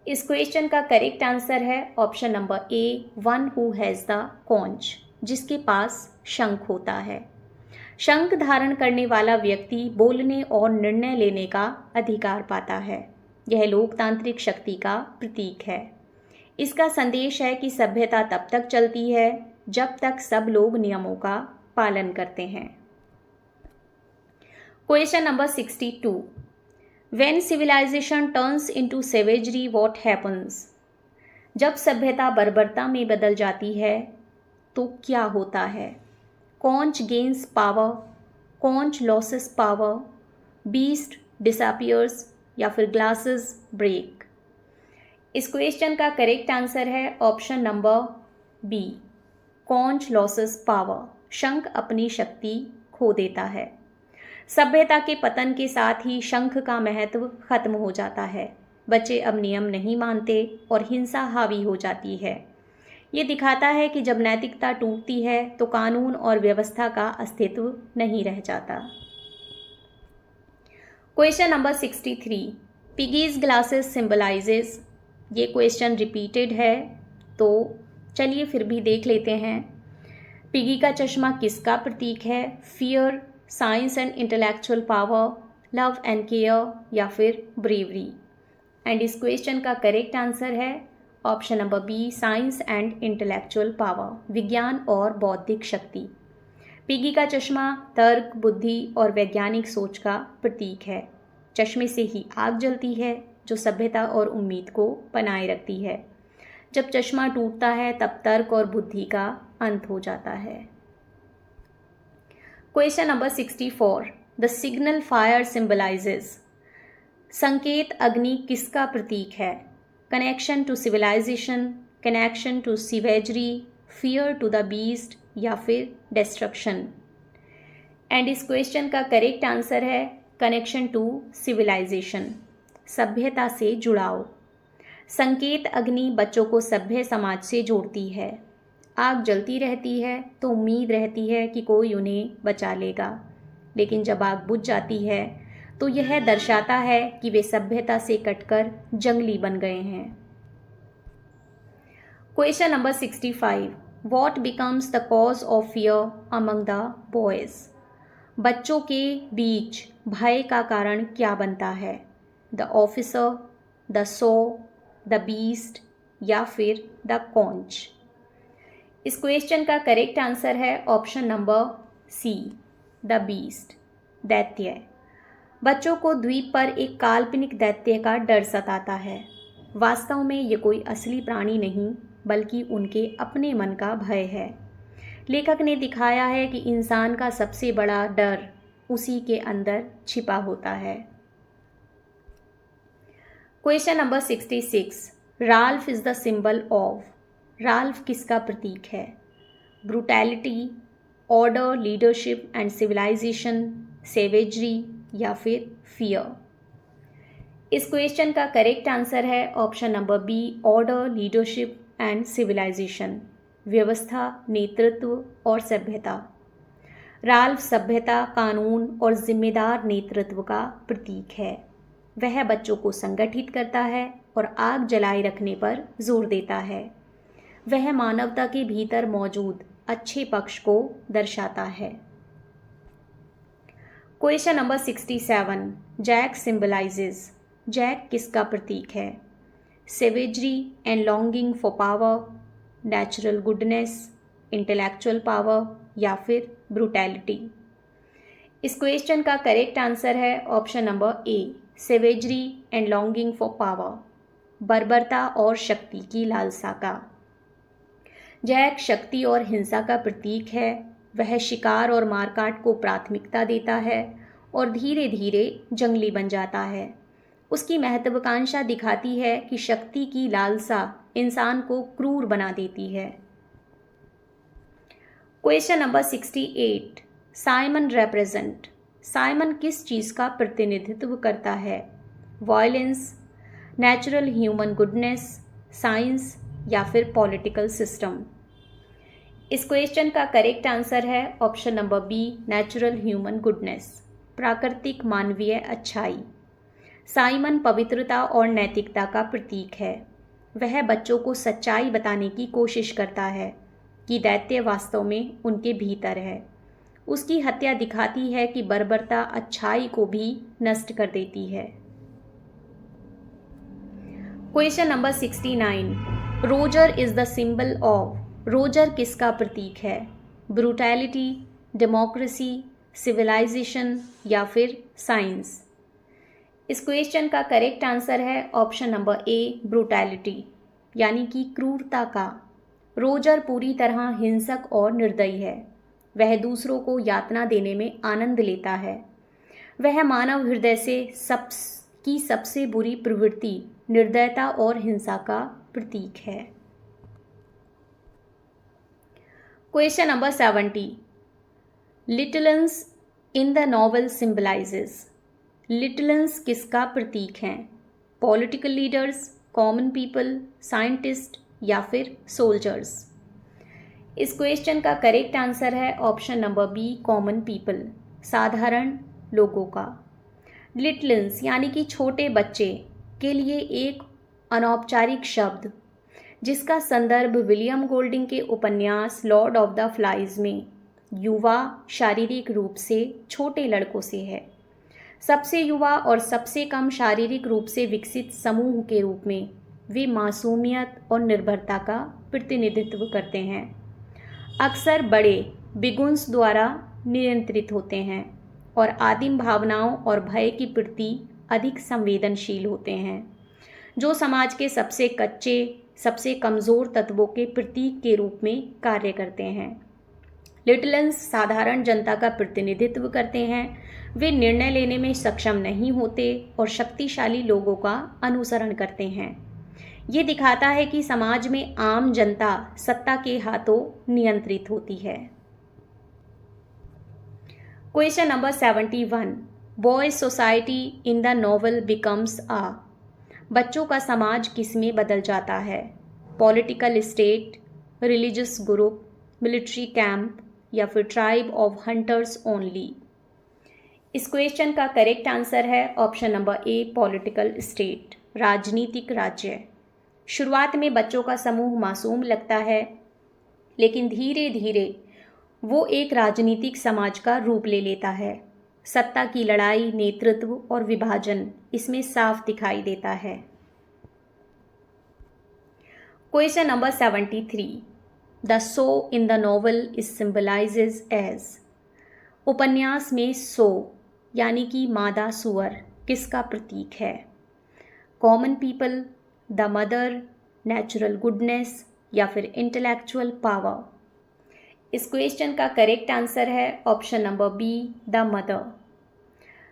इस क्वेश्चन का correct answer है option number A, one who has the conch, जिसके पास शंख होता है। शंख धारण करने वाला व्यक्ति बोलने और निर्णय लेने का अधिकार पाता है। यह लोकतांत्रिक शक्ति का प्रतीक है। इसका संदेश है कि सभ्यता तब तक चलती है जब तक सब लोग नियमों का पालन करते हैं। Question number 62। When civilization turns into savagery, what happens? जब सभ्यता बर्बरता में बदल जाती है तो क्या होता है? Conch gains power, conch loses power, beast disappears या फिर ग्लासेस ब्रेक। इस क्वेश्चन का करेक्ट आंसर है option number B, conch loses power, शंख अपनी शक्ति खो देता है। सभ्यता के पतन के साथ ही शंख का महत्व खत्म हो जाता है। बच्चे अब नियम नहीं मानते और हिंसा हावी हो जाती है। ये दिखाता है कि जब नैतिकता टूटती है तो कानून और व्यवस्था का अस्तित्व नहीं रह जाता। Question number 63। Piggies glasses symbolizes. ये क्वेश्चन रिपीटेड है तो चलिए फिर भी देख लेते हैं। पिगी का चश्मा किसका प्रतीक है? Fear, science and intellectual power, love and care या फिर ब्रेवरी। एंड इस क्वेश्चन का करेक्ट आंसर है option number B, science and intellectual power, विज्ञान और बौद्धिक शक्ति। पिगी का चश्मा तर्क, बुद्धि और वैज्ञानिक सोच का प्रतीक है। चश्मे से ही आग जलती है जो सभ्यता और उम्मीद को बनाए रखती है। जब चश्मा टूटता है तब तर्क और बुद्धि का अंत हो जाता है। Question number 64। The signal fire symbolises. संकेत अग्नि किसका प्रतीक है? Connection to civilisation, connection to savagery, fear to the beast या फिर डिस्ट्रक्शन। एंड इस क्वेश्चन का करेक्ट आंसर है कनेक्शन टू सिविलाइजेशन, सभ्यता से जुड़ाव। संकेत अग्नि बच्चों को सभ्य समाज से जोड़ती है। आग जलती रहती है तो उम्मीद रहती है कि कोई उन्हें बचा लेगा, लेकिन जब आग बुझ जाती है तो यह दर्शाता है कि वे सभ्यता से कटकर जंगली बन गए हैं। Question number 65। What becomes the cause of fear among the boys? बच्चों के बीच भय का कारण क्या बनता है? The officer, the sow, the beast या फिर द कॉन्च। इस क्वेश्चन का करेक्ट आंसर है option number C, the beast, दैत्य। बच्चों को द्वीप पर एक काल्पनिक दैत्य का डर सताता है। वास्तव में ये कोई असली प्राणी नहीं बल्कि उनके अपने मन का भय है। लेखक ने दिखाया है कि इंसान का सबसे बड़ा डर उसी के अंदर छिपा होता है। Question number 66। Ralph is the symbol of. Ralph किसका प्रतीक है? Brutality, order, leadership and civilisation, savagery या फिर फियर। इस क्वेश्चन का करेक्ट आंसर है option number B, order, leadership and civilisation, व्यवस्था, नेतृत्व और सभ्यता। राल्फ सभ्यता, कानून और जिम्मेदार नेतृत्व का प्रतीक है। वह बच्चों को संगठित करता है और आग जलाए रखने पर जोर देता है। वह मानवता के भीतर मौजूद अच्छे पक्ष को दर्शाता है। Question number 67, Jack symbolises. Jack किसका प्रतीक है? Savagery and longing for power, natural goodness, intellectual power या फिर ब्रूटैलिटी। इस क्वेश्चन का करेक्ट आंसर है option number A, savagery and longing for power, बर्बरता और शक्ति की लालसा का। जैक शक्ति और हिंसा का प्रतीक है। वह शिकार और मारकाट को प्राथमिकता देता है और धीरे धीरे जंगली बन जाता है। उसकी महत्वाकांक्षा दिखाती है कि शक्ति की लालसा इंसान को क्रूर बना देती है। Question number 68, Simon represent. Simon किस चीज़ का प्रतिनिधित्व करता है? Violence, natural human goodness, science या फिर पॉलिटिकल सिस्टम। इस क्वेश्चन का करेक्ट आंसर है option number B, natural human goodness, प्राकृतिक मानवीय अच्छाई। साइमन पवित्रता और नैतिकता का प्रतीक है। वह बच्चों को सच्चाई बताने की कोशिश करता है कि दैत्य वास्तव में उनके भीतर है। उसकी हत्या दिखाती है कि बर्बरता अच्छाई को भी नष्ट कर देती है। Question number 69, Roger is the symbol of. Roger किसका प्रतीक है? ब्रूटैलिटी, डेमोक्रेसी, सिविलाइजेशन या फिर साइंस। इस क्वेश्चन का करेक्ट आंसर है ऑप्शन नंबर ए, ब्रूटैलिटी, यानी कि क्रूरता का। रोजर पूरी तरह हिंसक और निर्दयी है। वह दूसरों को यातना देने में आनंद लेता है। वह मानव हृदय से सबसे बुरी प्रवृत्ति निर्दयता और हिंसा का प्रतीक है। Question number 70, littluns in the novel symbolises. Littluns किसका प्रतीक हैं? Political leaders, common people, scientist या फिर सोल्जर्स। इस क्वेश्चन का करेक्ट आंसर है option number B, common people, साधारण लोगों का। लिटलन्स यानी कि छोटे बच्चे के लिए एक अनौपचारिक शब्द जिसका संदर्भ विलियम गोल्डिंग के उपन्यास लॉर्ड ऑफ द फ्लाइज में युवा शारीरिक रूप से छोटे लड़कों से है। सबसे युवा और सबसे कम शारीरिक रूप से विकसित समूह के रूप में वे मासूमियत और निर्भरता का प्रतिनिधित्व करते हैं। अक्सर बड़े बिगुन्स द्वारा नियंत्रित होते हैं और आदिम भावनाओं और भय के प्रति अधिक संवेदनशील होते हैं, जो समाज के सबसे कच्चे, सबसे कमज़ोर तत्वों के प्रतीक के रूप में कार्य करते हैं। लिटलन्स साधारण जनता का प्रतिनिधित्व करते हैं। वे निर्णय लेने में सक्षम नहीं होते और शक्तिशाली लोगों का अनुसरण करते हैं। ये दिखाता है कि समाज में आम जनता सत्ता के हाथों नियंत्रित होती है। Question number 71, boys society in the novel becomes a. बच्चों का समाज किस में बदल जाता है? Political state, religious group, military camp या फिर ट्राइब ऑफ हंटर्स ओनली। इस क्वेश्चन का करेक्ट आंसर है option number A, political state, राजनीतिक राज्य। शुरुआत में बच्चों का समूह मासूम लगता है, लेकिन धीरे धीरे वो एक राजनीतिक समाज का रूप ले लेता है। सत्ता की लड़ाई, नेतृत्व और विभाजन इसमें साफ दिखाई देता है। Question number 73, the sow in the novel is symbolises as. उपन्यास में सो यानी कि मादा सुअर किसका प्रतीक है? Common people, the mother, natural goodness या फिर इंटेलेक्चुअल पावर। इस क्वेश्चन का करेक्ट आंसर है option number B, the mother.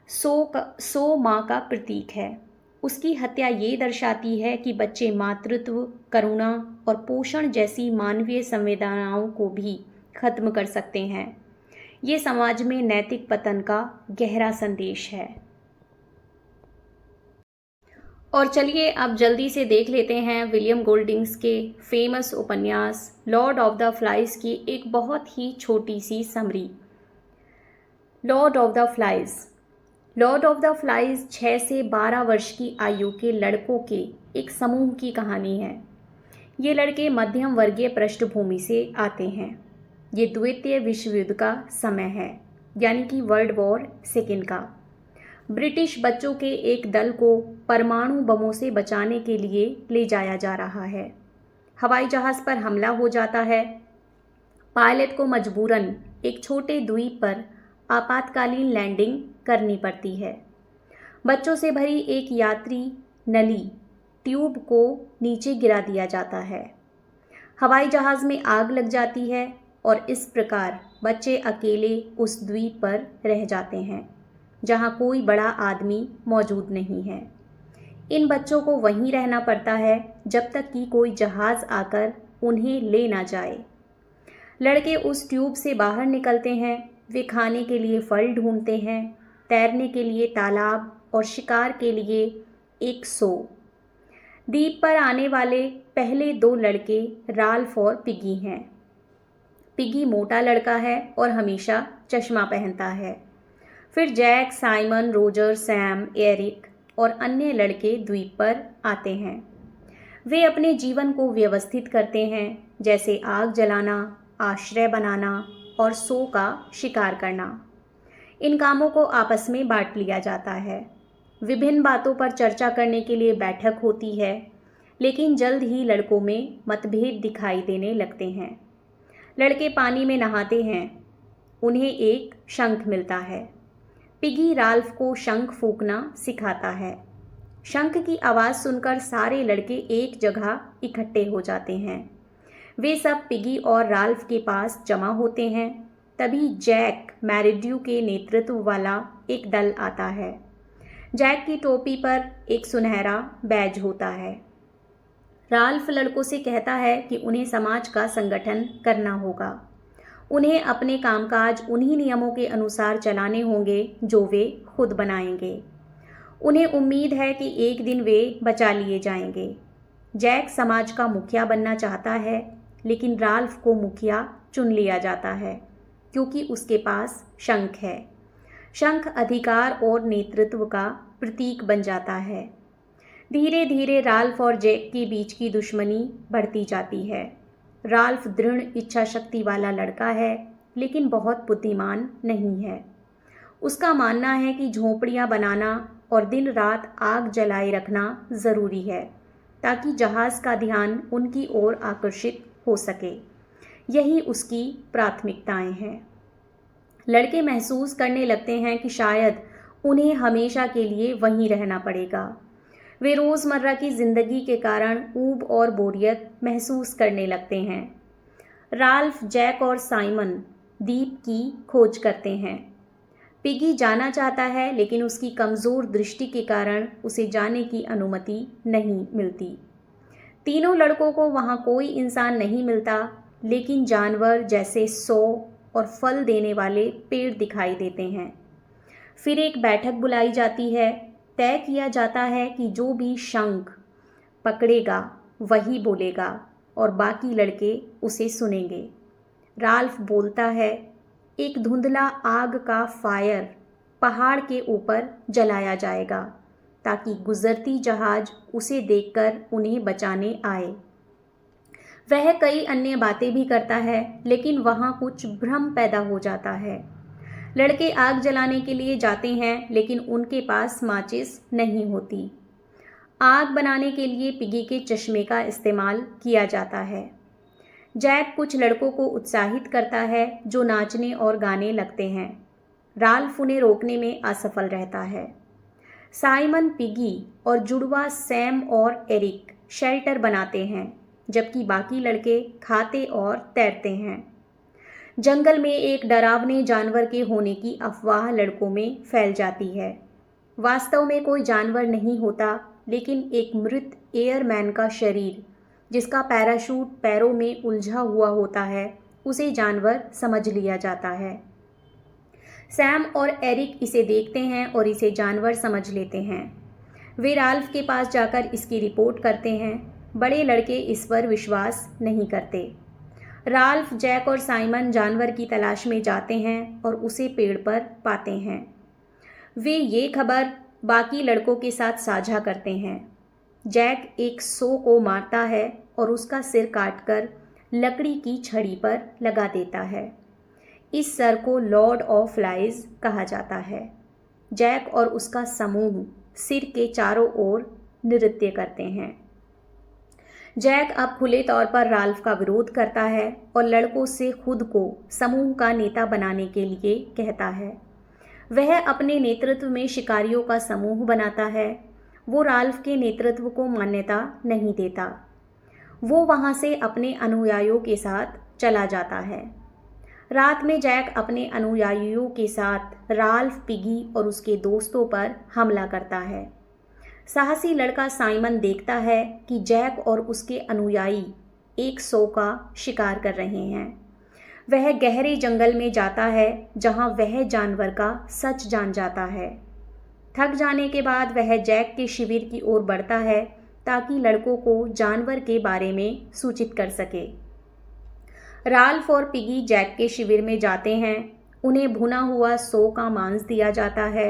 So माँ का प्रतीक है। उसकी हत्या ये दर्शाती है कि बच्चे मातृत्व, करुणा और पोषण जैसी मानवीय संवेदनाओं को भी खत्म कर सकते हैं। ये समाज में नैतिक पतन का गहरा संदेश है। और चलिए अब जल्दी से देख लेते हैं विलियम गोल्डिंग्स के फेमस उपन्यास लॉर्ड ऑफ द फ्लाइज की एक बहुत ही छोटी सी summary. Lord of the Flies. Lord of the Flies 6 से 12 वर्ष की आयु के लड़कों के एक समूह की कहानी है। ये लड़के मध्यम वर्गीय पृष्ठभूमि से आते हैं। ये द्वितीय विश्व युद्ध का समय है, यानी कि वर्ल्ड वॉर सेकेंड का। ब्रिटिश बच्चों के एक दल को परमाणु बमों से बचाने के लिए ले जाया जा रहा है। हवाई जहाज़ पर हमला हो जाता है। पायलट को मजबूरन एक छोटे द्वीप पर आपातकालीन लैंडिंग करनी पड़ती है। बच्चों से भरी एक यात्री नली ट्यूब को नीचे गिरा दिया जाता है। हवाई जहाज़ में आग लग जाती है और इस प्रकार बच्चे अकेले उस द्वीप पर रह जाते हैं जहां कोई बड़ा आदमी मौजूद नहीं है। इन बच्चों को वहीं रहना पड़ता है जब तक कि कोई जहाज़ आकर उन्हें ले ना जाए। लड़के उस ट्यूब से बाहर निकलते हैं। वे खाने के लिए फल ढूंढते हैं, तैरने के लिए तालाब और शिकार के लिए एक सो। द्वीप पर आने वाले पहले दो लड़के राल्फ और पिगी हैं। पिगी मोटा लड़का है और हमेशा चश्मा पहनता है। फिर Jack, Simon, Roger, Sam, Eric और अन्य लड़के द्वीप पर आते हैं। वे अपने जीवन को व्यवस्थित करते हैं, जैसे आग जलाना, आश्रय बनाना और सो का शिकार करना। इन कामों को आपस में बांट लिया जाता है। विभिन्न बातों पर चर्चा करने के लिए बैठक होती है, लेकिन जल्द ही लड़कों में मतभेद दिखाई देने लगते हैं। लड़के पानी में नहाते हैं। उन्हें एक शंख मिलता है। पिगी राल्फ को शंख फूंकना सिखाता है। शंख की आवाज़ सुनकर सारे लड़के एक जगह इकट्ठे हो जाते हैं। वे सब पिगी और राल्फ के पास जमा होते हैं। तभी जैक मैरिड्यू के नेतृत्व वाला एक दल आता है। जैक की टोपी पर एक सुनहरा बैज होता है। राल्फ लड़कों से कहता है कि उन्हें समाज का संगठन करना होगा। उन्हें अपने कामकाज उन्हीं नियमों के अनुसार चलाने होंगे जो वे खुद बनाएंगे। उन्हें उम्मीद है कि एक दिन वे बचा लिए जाएंगे। जैक समाज का मुखिया बनना चाहता है, लेकिन राल्फ को मुखिया चुन लिया जाता है क्योंकि उसके पास शंख है। शंख अधिकार और नेतृत्व का प्रतीक बन जाता है। धीरे धीरे राल्फ और जैक के बीच की दुश्मनी बढ़ती जाती है। राल्फ दृढ़ इच्छा शक्ति वाला लड़का है, लेकिन बहुत बुद्धिमान नहीं है। उसका मानना है कि झोंपड़ियाँ बनाना और दिन रात आग जलाए रखना ज़रूरी है ताकि जहाज़ का ध्यान उनकी ओर आकर्षित हो सके। यही उसकी प्राथमिकताएं हैं। लड़के महसूस करने लगते हैं कि शायद उन्हें हमेशा के लिए वहीं रहना पड़ेगा। वे रोज़मर्रा की ज़िंदगी के कारण ऊब और बोरियत महसूस करने लगते हैं। राल्फ, जैक और साइमन द्वीप की खोज करते हैं। पिगी जाना चाहता है, लेकिन उसकी कमज़ोर दृष्टि के कारण उसे जाने की अनुमति नहीं मिलती। तीनों लड़कों को वहाँ कोई इंसान नहीं मिलता, लेकिन जानवर जैसे सौ और फल देने वाले पेड़ दिखाई देते हैं। फिर एक बैठक बुलाई जाती है। तय किया जाता है कि जो भी शंख पकड़ेगा वही बोलेगा और बाकी लड़के उसे सुनेंगे। राल्फ बोलता है, एक धुंधला आग का फायर पहाड़ के ऊपर जलाया जाएगा ताकि गुजरती जहाज उसे देखकर उन्हें बचाने आए। वह कई अन्य बातें भी करता है, लेकिन वहाँ कुछ भ्रम पैदा हो जाता है। लड़के आग जलाने के लिए जाते हैं, लेकिन उनके पास माचिस नहीं होती। आग बनाने के लिए पिगी के चश्मे का इस्तेमाल किया जाता है। जैक कुछ लड़कों को उत्साहित करता है जो नाचने और गाने लगते हैं। राल्फ उन्हें रोकने में असफल रहता है। साइमन, पिगी और जुड़वा सैम और एरिक शेल्टर बनाते हैं, जबकि बाकी लड़के खाते और तैरते हैं। जंगल में एक डरावने जानवर के होने की अफवाह लड़कों में फैल जाती है। वास्तव में कोई जानवर नहीं होता, लेकिन एक मृत एयरमैन का शरीर जिसका पैराशूट पैरों में उलझा हुआ होता है, उसे जानवर समझ लिया जाता है। सैम और एरिक इसे देखते हैं और इसे जानवर समझ लेते हैं। वे राल्फ के पास जाकर इसकी रिपोर्ट करते हैं। बड़े लड़के इस पर विश्वास नहीं करते। राल्फ, जैक और साइमन जानवर की तलाश में जाते हैं और उसे पेड़ पर पाते हैं। वे ये खबर बाकी लड़कों के साथ साझा करते हैं। जैक एक सो को मारता है और उसका सिर काटकर लकड़ी की छड़ी पर लगा देता है। इस सर को लॉर्ड ऑफ फ्लाइज कहा जाता है। जैक और उसका समूह सिर के चारों ओर नृत्य करते हैं। जैक अब खुले तौर पर राल्फ का विरोध करता है और लड़कों से खुद को समूह का नेता बनाने के लिए कहता है। वह अपने नेतृत्व में शिकारियों का समूह बनाता है। वो राल्फ के नेतृत्व को मान्यता नहीं देता। वो वहाँ से अपने अनुयायियों के साथ चला जाता है। रात में जैक अपने अनुयायियों के साथ राल्फ, पिगी और उसके दोस्तों पर हमला करता है। साहसी लड़का साइमन देखता है कि जैक और उसके अनुयायी एक सौ का शिकार कर रहे हैं। वह गहरे जंगल में जाता है जहां वह जानवर का सच जान जाता है। थक जाने के बाद वह जैक के शिविर की ओर बढ़ता है ताकि लड़कों को जानवर के बारे में सूचित कर सके। राल्फ और पिगी जैक के शिविर में जाते हैं। उन्हें भुना हुआ सौ का मांस दिया जाता है।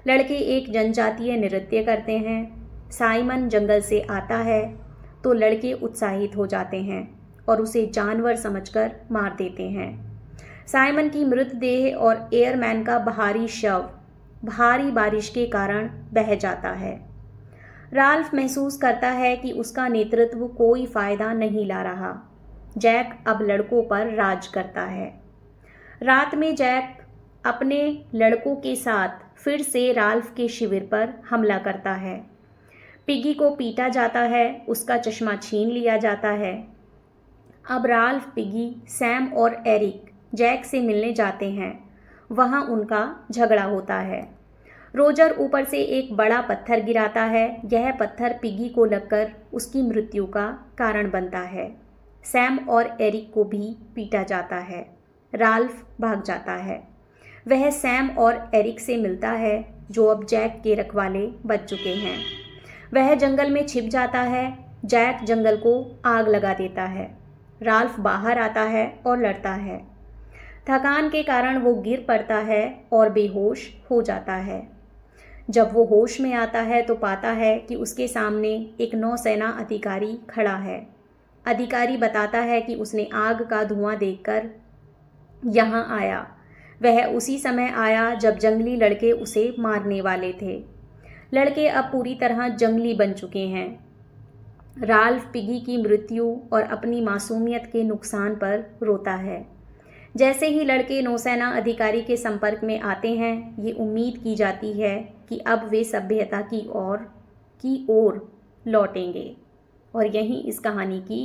लड़के एक जनजातीय नृत्य करते हैं। साइमन जंगल से आता है तो लड़के उत्साहित हो जाते हैं और उसे जानवर समझकर मार देते हैं। साइमन की मृतदेह और एयरमैन का बाहरी शव भारी बारिश के कारण बह जाता है। राल्फ महसूस करता है कि उसका नेतृत्व कोई फायदा नहीं ला रहा। जैक अब लड़कों पर राज करता है। रात में जैक अपने लड़कों के साथ फिर से राल्फ के शिविर पर हमला करता है। पिगी को पीटा जाता है, उसका चश्मा छीन लिया जाता है। अब राल्फ, पिगी, सैम और एरिक जैक से मिलने जाते हैं। वहाँ उनका झगड़ा होता है। रोजर ऊपर से एक बड़ा पत्थर गिराता है। यह पत्थर पिगी को लगकर उसकी मृत्यु का कारण बनता है। सैम और एरिक को भी पीटा जाता है। राल्फ भाग जाता है। वह सैम और एरिक से मिलता है जो अब जैक के रखवाले बच चुके हैं। वह जंगल में छिप जाता है। जैक जंगल को आग लगा देता है। राल्फ बाहर आता है और लड़ता है। थकान के कारण वो गिर पड़ता है और बेहोश हो जाता है। जब वो होश में आता है तो पाता है कि उसके सामने एक नौसेना अधिकारी खड़ा है। अधिकारी बताता है कि उसने आग का धुआं देखकर यहाँ आया। वह उसी समय आया जब जंगली लड़के उसे मारने वाले थे। लड़के अब पूरी तरह जंगली बन चुके हैं। राल्फ पिगी की मृत्यु और अपनी मासूमियत के नुकसान पर रोता है। जैसे ही लड़के नौसेना अधिकारी के संपर्क में आते हैं, ये उम्मीद की जाती है कि अब वे सभ्यता की ओर लौटेंगे और यहीं इस कहानी की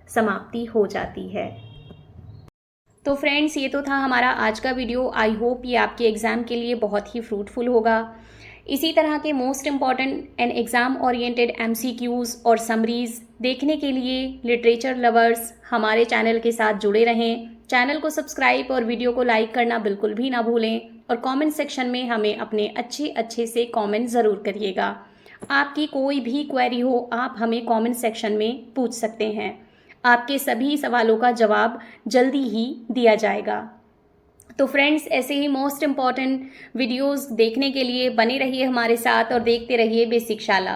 समाप्ति हो जाती है। तो फ्रेंड्स, ये तो था हमारा आज का वीडियो। आई होप ये आपके एग्ज़ाम के लिए बहुत ही फ्रूटफुल होगा। इसी तरह के most important and exam oriented MCQs और समरीज़ देखने के लिए लिटरेचर लवर्स हमारे चैनल के साथ जुड़े रहें। चैनल को सब्सक्राइब और वीडियो को लाइक करना बिल्कुल भी ना भूलें और कमेंट सेक्शन में हमें अपने अच्छे से कमेंट ज़रूर करिएगा। आपकी कोई भी क्वेरी हो आप हमें कमेंट सेक्शन में पूछ सकते हैं। आपके सभी सवालों का जवाब जल्दी ही दिया जाएगा। तो फ्रेंड्स, ऐसे ही मोस्ट इम्पॉर्टेंट वीडियोस देखने के लिए बने रहिए हमारे साथ और देखते रहिए बेसिक शाला।